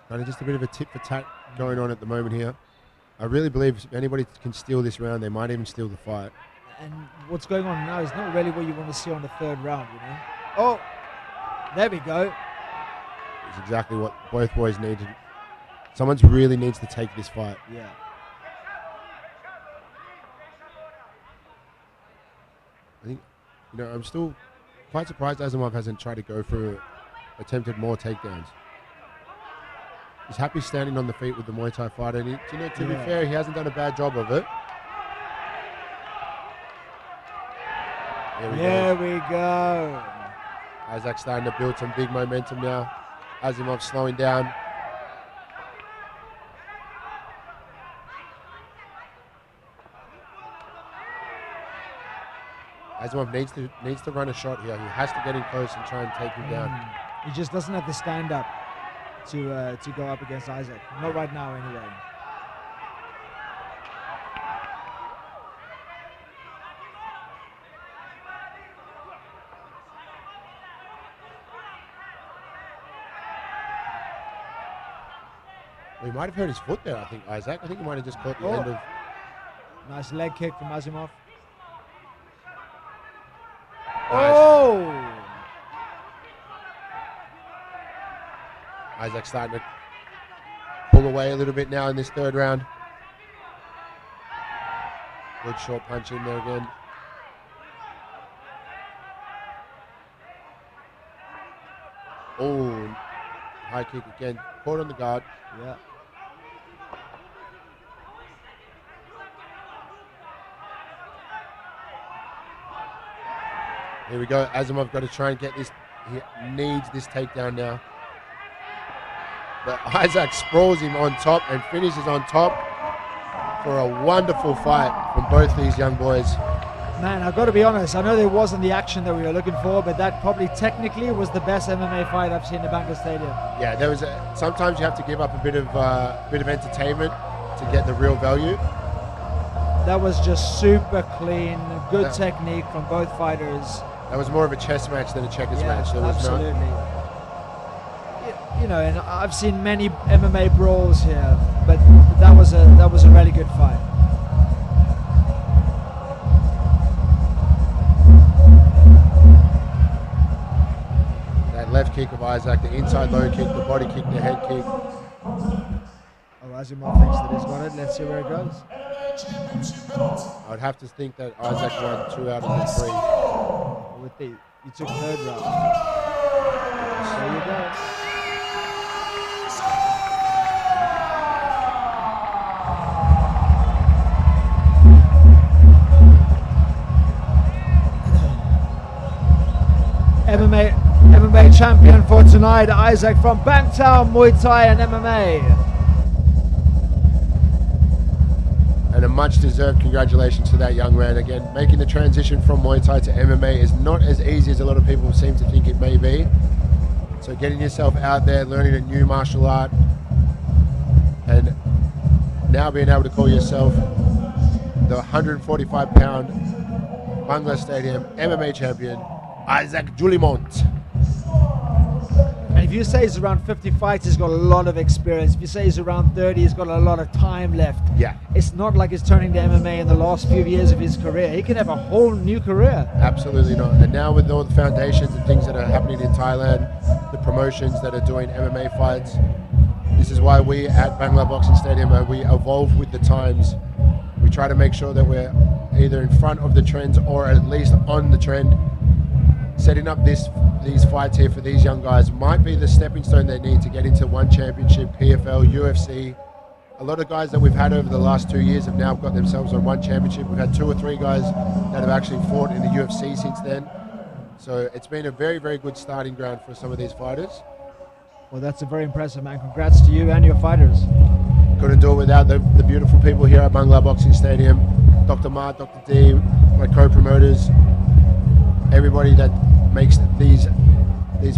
Kind of just a bit of a tit for tat going on at the moment here. I really believe if anybody can steal this round, they might even steal the fight. And what's going on now is not really what you want to see on the third round, Oh, there we go. It's exactly what both boys need. Someone really needs to take this fight. Yeah. I think, I'm still quite surprised Asimov hasn't tried to go for attempted more takedowns. He's happy standing on the feet with the Muay Thai fighter. And to be fair, he hasn't done a bad job of it. There we go. Isaac's starting to build some big momentum now. Asimov slowing down. Asimov needs to run a shot here. He has to get in close and try and take him down. He just doesn't have the stand up to go up against Isaac. Not right now, anyway. He might have hurt his foot there, I think, Isaac. I think he might have just caught the end of... Nice leg kick from Asimov. Nice. Oh! Isaac starting to pull away a little bit now in this third round. Good short punch in there again. Oh, high kick again. Caught on the guard. Yeah. Here we go. Asimov got to try and get this. He needs this takedown now. But Isaac sprawls him on top and finishes on top for a wonderful fight from both these young boys. Man, I've got to be honest. I know there wasn't the action that we were looking for, but that probably technically was the best MMA fight I've seen in Bangla Stadium. Yeah, there was. Sometimes you have to give up a bit of entertainment to get the real value. That was just super clean, good technique from both fighters. That was more of a chess match than a checkers match. There was absolutely. You know, and I've seen many MMA brawls here, but that was a really good fight. That left kick of Isaac, the inside low kick, the body kick, the head kick. Oh, Asimov thinks that he's got it. Let's see where it goes. I'd have to think that Isaac won 2 out of the 3. You took third round. There you go. MMA champion for tonight, Isaac from Bangtown, Muay Thai and MMA. And a much-deserved congratulations to that young man. Again, making the transition from Muay Thai to MMA is not as easy as a lot of people seem to think it may be. So getting yourself out there, learning a new martial art, and now being able to call yourself the 145-pound Bangla Stadium MMA champion, Isaac Julimont. And if you say he's around 50 fights, he's got a lot of experience. If you say he's around 30, he's got a lot of time left. Yeah. It's not like he's turning to MMA in the last few years of his career. He can have a whole new career. Absolutely not. And now with all the foundations and things that are happening in Thailand, the promotions that are doing MMA fights, this is why we at Bangla Boxing Stadium, we evolve with the times. We try to make sure that we're either in front of the trends or at least on the trend. Setting up these fights here for these young guys might be the stepping stone they need to get into one championship, PFL, UFC. A lot of guys that we've had over the last 2 years have now got themselves on one championship. We've had 2 or 3 guys that have actually fought in the UFC since then. So it's been a very, very good starting ground for some of these fighters. Well, that's a very impressive, man. Congrats to you and your fighters. Couldn't do it without the beautiful people here at Bangla Boxing Stadium. Dr. Ma, Dr. D, my co-promoters, everybody that makes these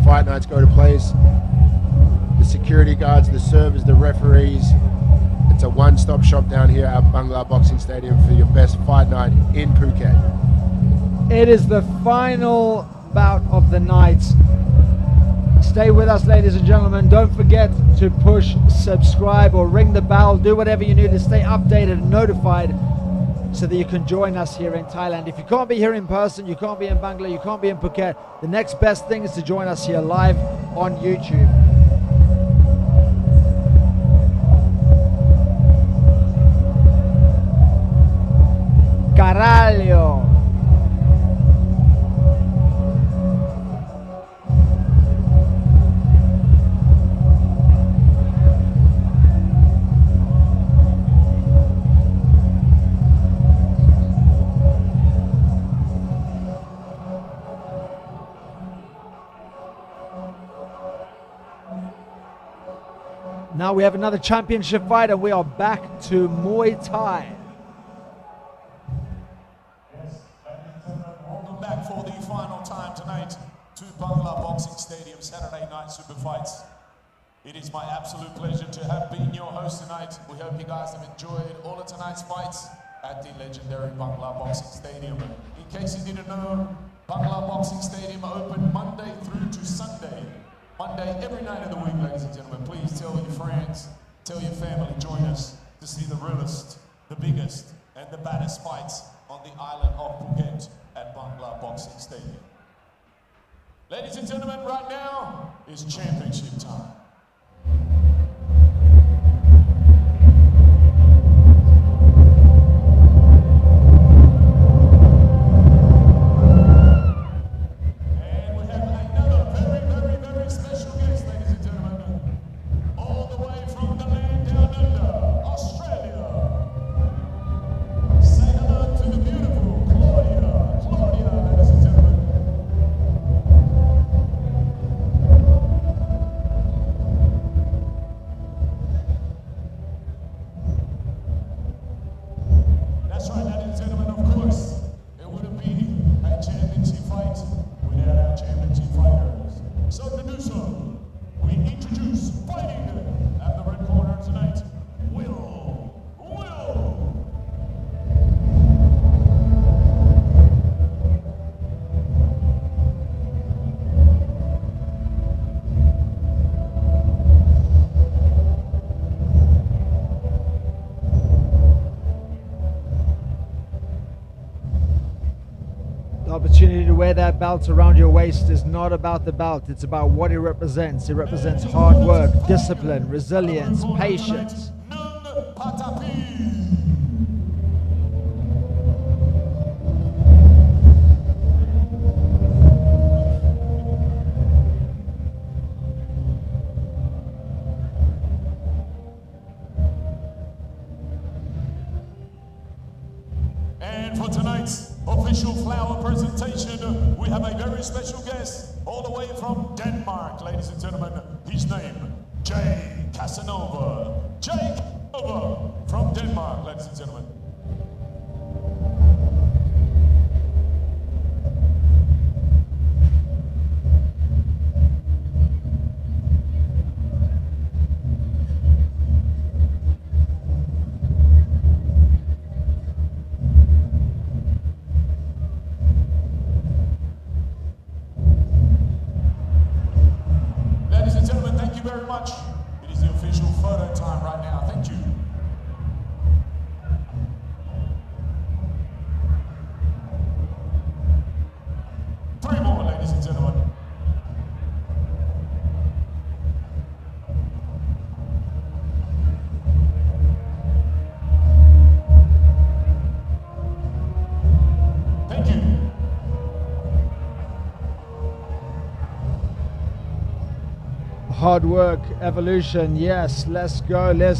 fight nights go to place. The security guards, the servers, the referees. It's a one-stop shop down here at Bangla Boxing Stadium for your best fight night in Phuket. It is the final bout of the night. Stay with us, ladies and gentlemen. Don't forget to push subscribe or ring the bell. Do whatever you need to stay updated and notified so that you can join us here in Thailand. If you can't be here in person, you can't be in Bangla, you can't be in Phuket, the next best thing is to join us here live on YouTube. Caralho! Now we have another championship fight and we are back to Muay Thai. Welcome back for the final time tonight to Bangla Boxing Stadium Saturday Night Super Fights. It is my absolute pleasure to have been your host tonight. We hope you guys have enjoyed all of tonight's fights at the legendary Bangla Boxing Stadium. In case you didn't know, Bangla Boxing Stadium open Monday through to Sunday. Monday every night of the week, ladies and gentlemen. Please tell your friends, Tell your family, join us to see the realest, the biggest, and the baddest fights on the island of Phuket at Bangla Boxing Stadium. Ladies and gentlemen, right now is championship time. And we have another very, very special guest, ladies and gentlemen, all the way from the land down under, Australia. Say hello to the beautiful Claudia, ladies and gentlemen. That's right, ladies and gentlemen, of course, it wouldn't be a championship fight without our championship fighters. So to do so, we introduce fighting at the red corner tonight, Will. The opportunity to wear that belt around your waist is not about the belt, it's about what it represents. It represents hard work, discipline, resilience, patience. Nung Patapi. And for tonight's official flower presentation, we have a very special guest all the way from Denmark, ladies and gentlemen. His name, Jay Casanova. Jay Casanova from Denmark, ladies and gentlemen. Ladies and gentlemen, thank you very much. It is the official photo time right now. Thank you. Three more, ladies and gentlemen. Thank you. Hard work, evolution, yes, let's go. Leo,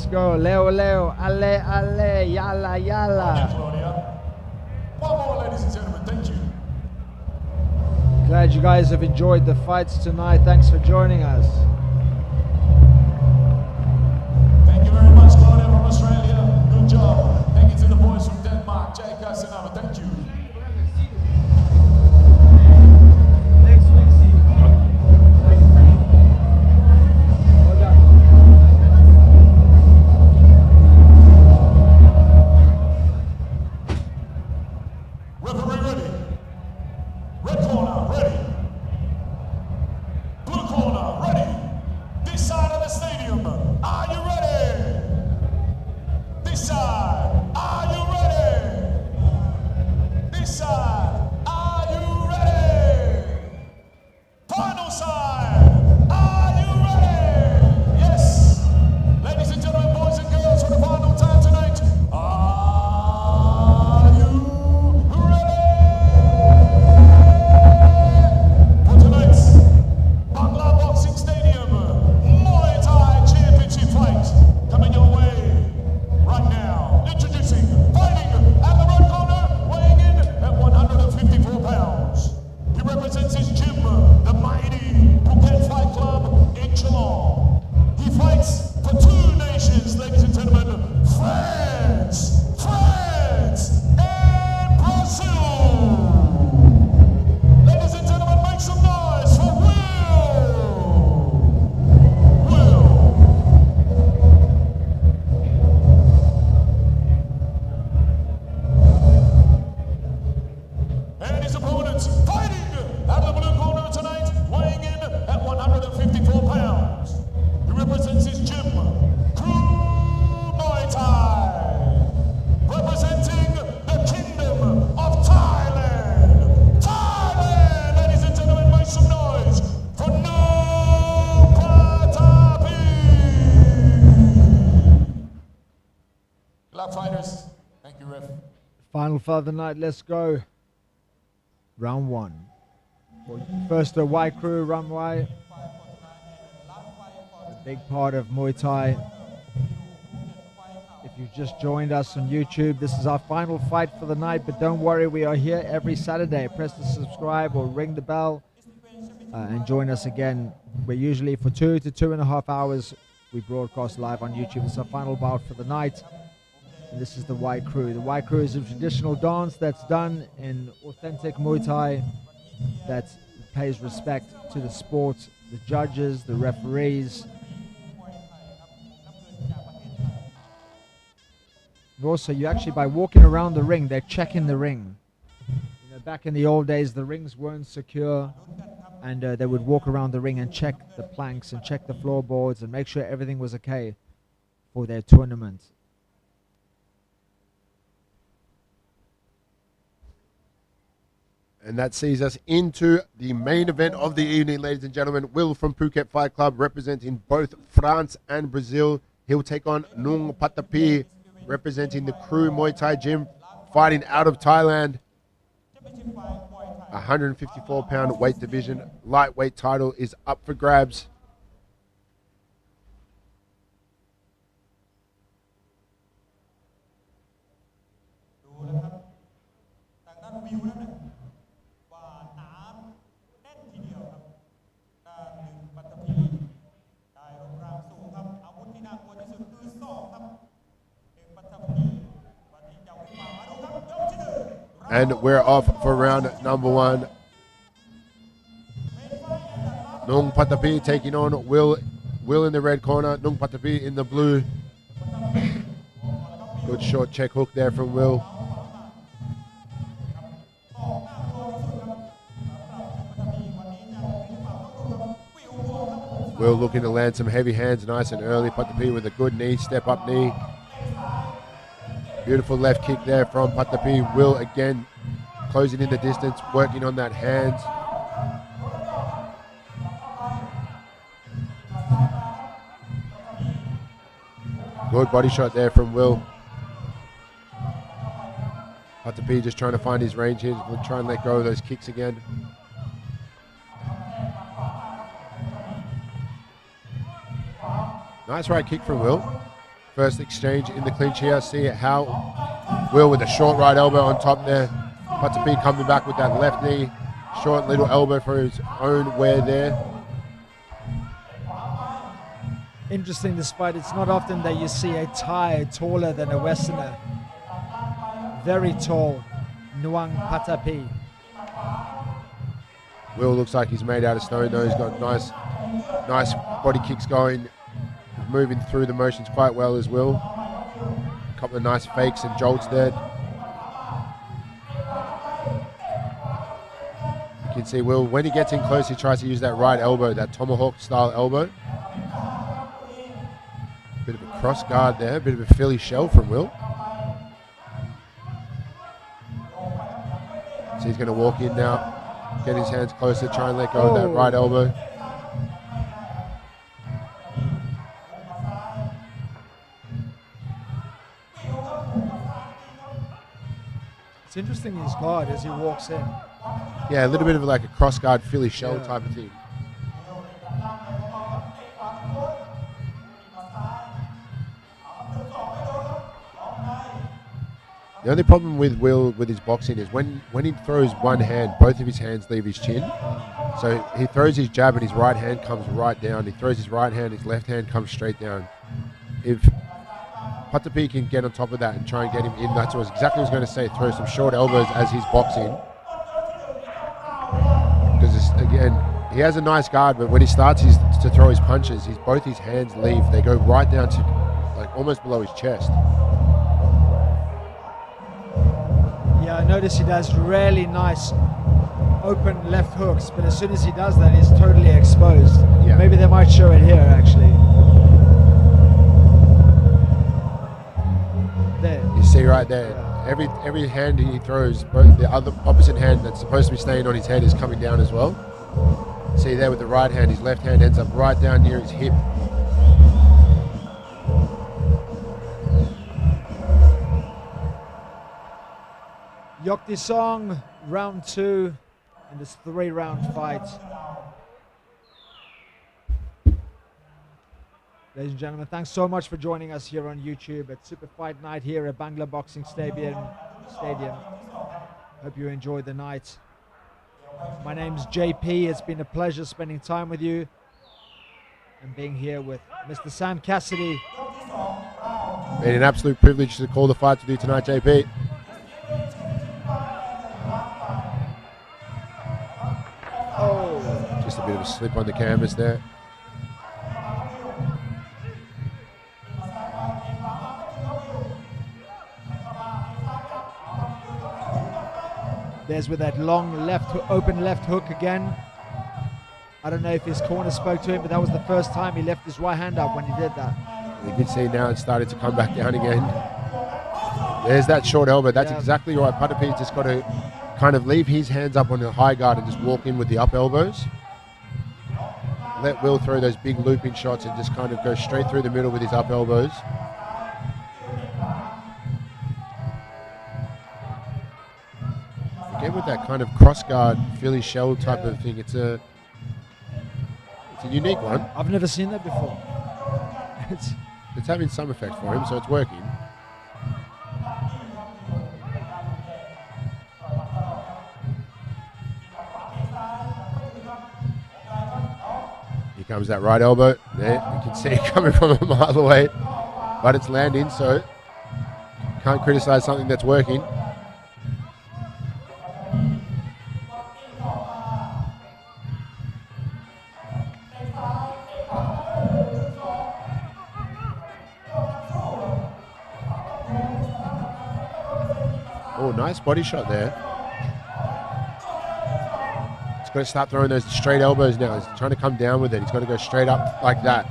ale, yalla, Yeah, yalla. Claudia. One more, ladies and gentlemen. Thank you. Glad you guys have enjoyed the fights tonight. Thanks for joining us. Thank you very much, Claudia from Australia. Good job. Thank you to the boys from Denmark, Jay Casanova. Thank you. Referee ready. Red corner ready. Blue corner ready. Final fight of the night, let's go. Round one. First, the Y crew, round Y. A big part of Muay Thai. If you've just joined us on YouTube, this is our final fight for the night, but don't worry, we are here every Saturday. Press the subscribe or ring the bell and join us again. We're usually for 2 to 2.5 hours. We broadcast live on YouTube. It's our final bout for the night. And this is the Y crew. The Y crew is a traditional dance that's done in authentic Muay Thai that pays respect to the sport, the judges, the referees. Also, you actually, by walking around the ring, they're checking the ring. You know, back in the old days, the rings weren't secure, and they would walk around the ring and check the planks and check the floorboards and make sure everything was okay for their tournament. And that sees us into the main event of the evening, ladies and gentlemen. Will from Phuket Fight Club, representing both France and Brazil. He'll take on Nung Patapi, representing the Crew Muay Thai Gym, fighting out of Thailand. 154-pound weight division. Lightweight title is up for grabs. And we're off for round number one. Nung Patapi taking on Will. Will in the red corner, Nung Patapi in the blue. Good short check hook there from Will. Will looking to land some heavy hands nice and early. Patapi with a good knee, step up knee. Beautiful left kick there from Patapi. Will again closing in the distance, working on that hands. Good body shot there from Will. Patapi just trying to find his range here. We'll try and let go of those kicks again. Nice right kick from Will. First exchange in the clinch here. See how Will with a short right elbow on top there. Patapi coming back with that left knee. Short little elbow for his own wear there. Interesting, this fight. It's not often that you see a Thai taller than a Westerner. Very tall, Nuang Patapi. Will looks like he's made out of stone though. He's got nice body kicks going. Moving through the motions quite well as Will. A couple of nice fakes and jolts there. You can see Will, when he gets in close, he tries to use that right elbow, that tomahawk style elbow. Bit of a cross guard there, a bit of a Philly shell from Will. So he's going to walk in now, get his hands closer, try and let go of that right elbow. It's interesting his guard as he walks in. Yeah, a little bit of like a cross guard Philly shell type of thing. The only problem with Will with his boxing is when he throws one hand, both of his hands leave his chin. So he throws his jab and his right hand comes right down. He throws his right hand, his left hand comes straight down. If Patapi can get on top of that and try and get him in, that's what exactly what I was going to say, throw some short elbows as he's boxing. Because again, he has a nice guard, but when he starts to throw his punches, both his hands leave. They go right down to like almost below his chest. Yeah, I notice he does really nice open left hooks, but as soon as he does that, he's totally exposed. Yeah. Maybe they might show it here, actually. There. You see right there, every hand he throws, both the other opposite hand that's supposed to be staying on his head is coming down as well. See there with the right hand, his left hand ends up right down near his hip. Yokti Song, round 2 in this 3-round fight. Ladies and gentlemen, thanks so much for joining us here on YouTube at Super Fight Night here at Bangla Boxing Stadium. Hope you enjoyed the night. My name's JP. It's been a pleasure spending time with you and being here with Mr. Sam Cassidy. Been an absolute privilege to call the fight with you tonight, JP. Oh, Just a bit of a slip on the canvas there. there's with that long open left hook again. I don't know if his corner spoke to him, but that was the first time he left his right hand up when he did that. You can see now it's started to come back down again. There's that short elbow. That's exactly right. Patapi's just got to kind of leave his hands up on the high guard and just walk in with the up elbows. Let Will throw those big looping shots and just kind of go straight through the middle with his up elbows. Again with that kind of cross guard Philly shell type of thing. It's a unique one. I've never seen that before. It's having some effect for him, so it's working. Here comes that right elbow. There, you can see it coming from a mile away, but it's landing, so can't criticize something that's working. Oh, nice body shot there. He's got to start throwing those straight elbows now. He's trying to come down with it. He's got to go straight up like that.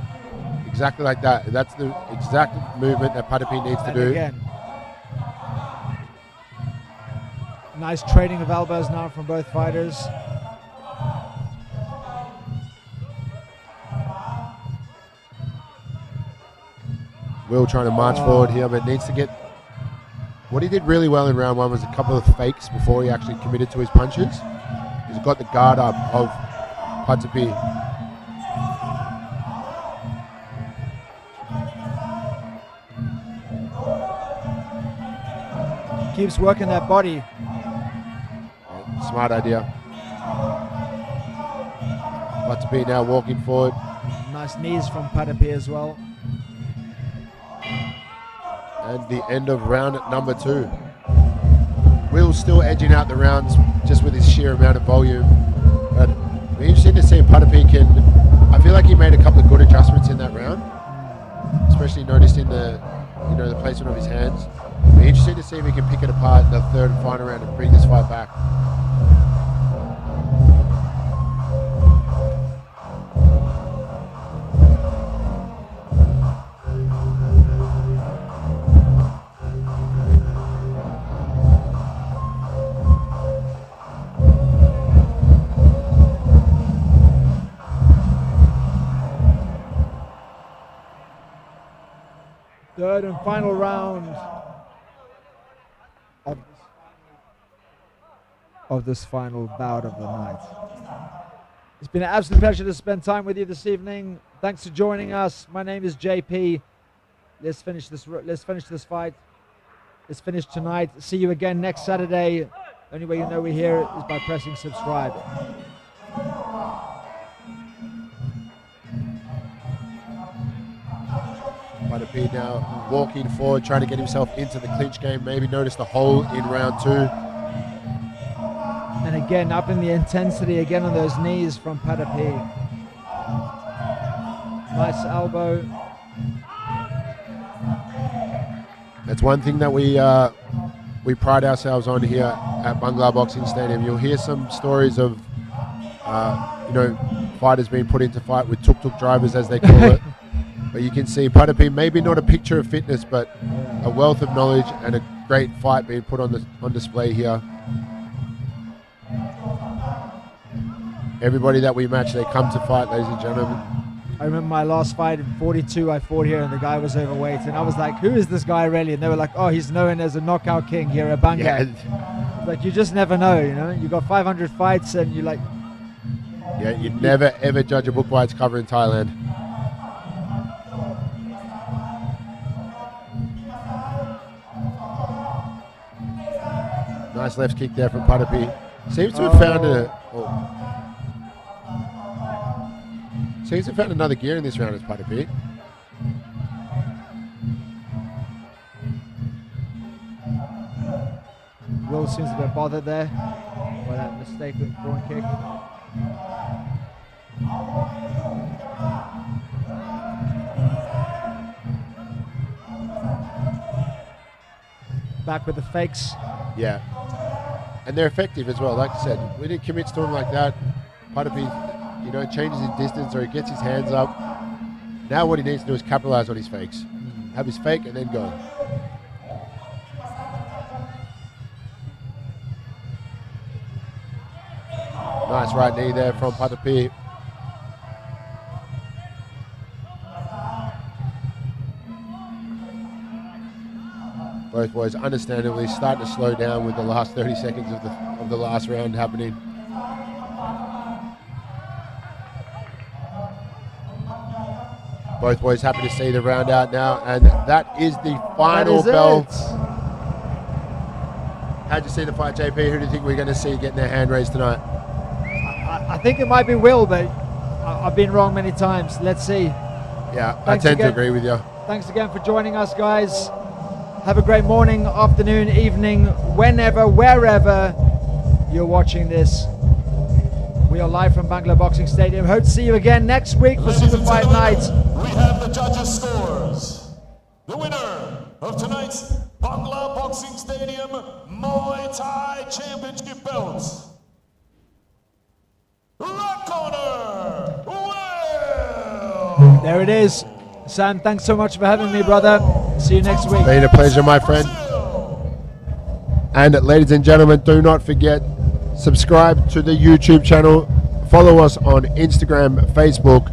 Exactly like that. That's the exact movement that Patapi needs to do. Again, nice trading of elbows now from both fighters. Will trying to march forward here, but needs to get... What he did really well in round 1 was a couple of fakes before he actually committed to his punches. He's got the guard up of Patapi. Keeps working that body. Yeah, smart idea. Patapi now walking forward. Nice knees from Patapi as well. And the end of round number 2. Will's still edging out the rounds just with his sheer amount of volume. But it'll be interesting to see if Patapi can... I feel like he made a couple of good adjustments in that round, especially noticing the placement of his hands. It'll be interesting to see if he can pick it apart in the third and final round and bring this fight back. Third and final round of this final bout of the night. It's been an absolute pleasure to spend time with you this evening. Thanks for joining us. My name is JP. Let's finish this fight. Let's finish tonight. See you again next Saturday. The only way you know we're here is by pressing subscribe. Patapi now walking forward, trying to get himself into the clinch game. Maybe notice the hole in round 2. And again, up in the intensity again on those knees from Patapi. Nice elbow. That's one thing that we pride ourselves on here at Bangla Boxing Stadium. You'll hear some stories of fighters being put into fight with tuk-tuk drivers, as they call it. But you can see Patapi, maybe not a picture of fitness, but a wealth of knowledge and a great fight being put on display here. Everybody that we match, they come to fight, ladies and gentlemen. I remember my last fight in 42, I fought here and the guy was overweight. And I was like, who is this guy really? And they were like, oh, he's known as a knockout king here at Bangla. Yeah, Like, you just never know, you know. You got 500 fights, and you like. Yeah, you never ever judge a book by its cover in Thailand. Nice left kick there from Padapi. Seems to have found seems to have found another gear in this round as Padapi. Will seems a bit bothered there by that mistake with throwing kick. Back with the fakes. Yeah. And they're effective as well. Like I said, when he commits to him like that, Padapi, you know, changes his distance or he gets his hands up. Now what he needs to do is capitalize on his fakes. Have his fake and then go. Nice right knee there from Padapi. Both boys understandably starting to slow down with the last 30 seconds of the last round happening. Both boys happy to see the round out now, and that is the final bell. How'd you see the fight, JP? Who do you think we're going to see getting their hand raised tonight? I think it might be Will, but I've been wrong many times. Let's see. Yeah, I tend to agree with you. Thanks again for joining us, guys. Have a great morning, afternoon, evening, whenever, wherever you're watching this. We are live from Bangla Boxing Stadium. Hope to see you again next week for Super Fight Night. We have the judges' scores. The winner of tonight's Bangla Boxing Stadium Muay Thai Championship belt. Red corner, Will. There it is. Sam, thanks so much for having me, brother. See you next week. Been a pleasure, my friend. And ladies and gentlemen, do not forget, subscribe to the YouTube channel. Follow us on Instagram, Facebook,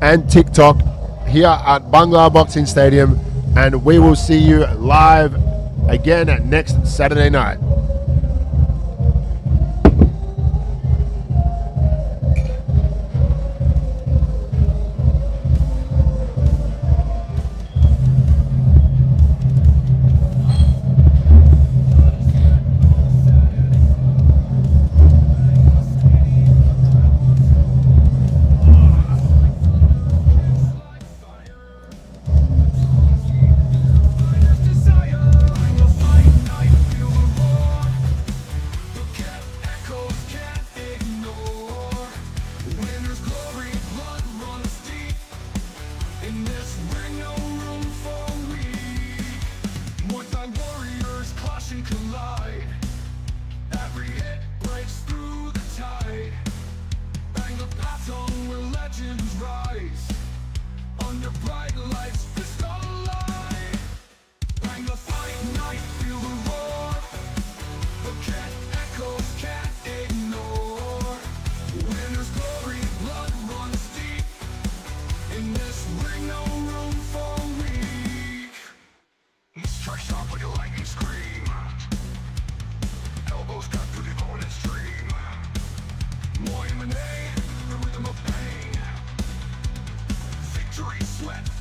and TikTok here at Bangla Boxing Stadium. And we will see you live again next Saturday night. Sweat.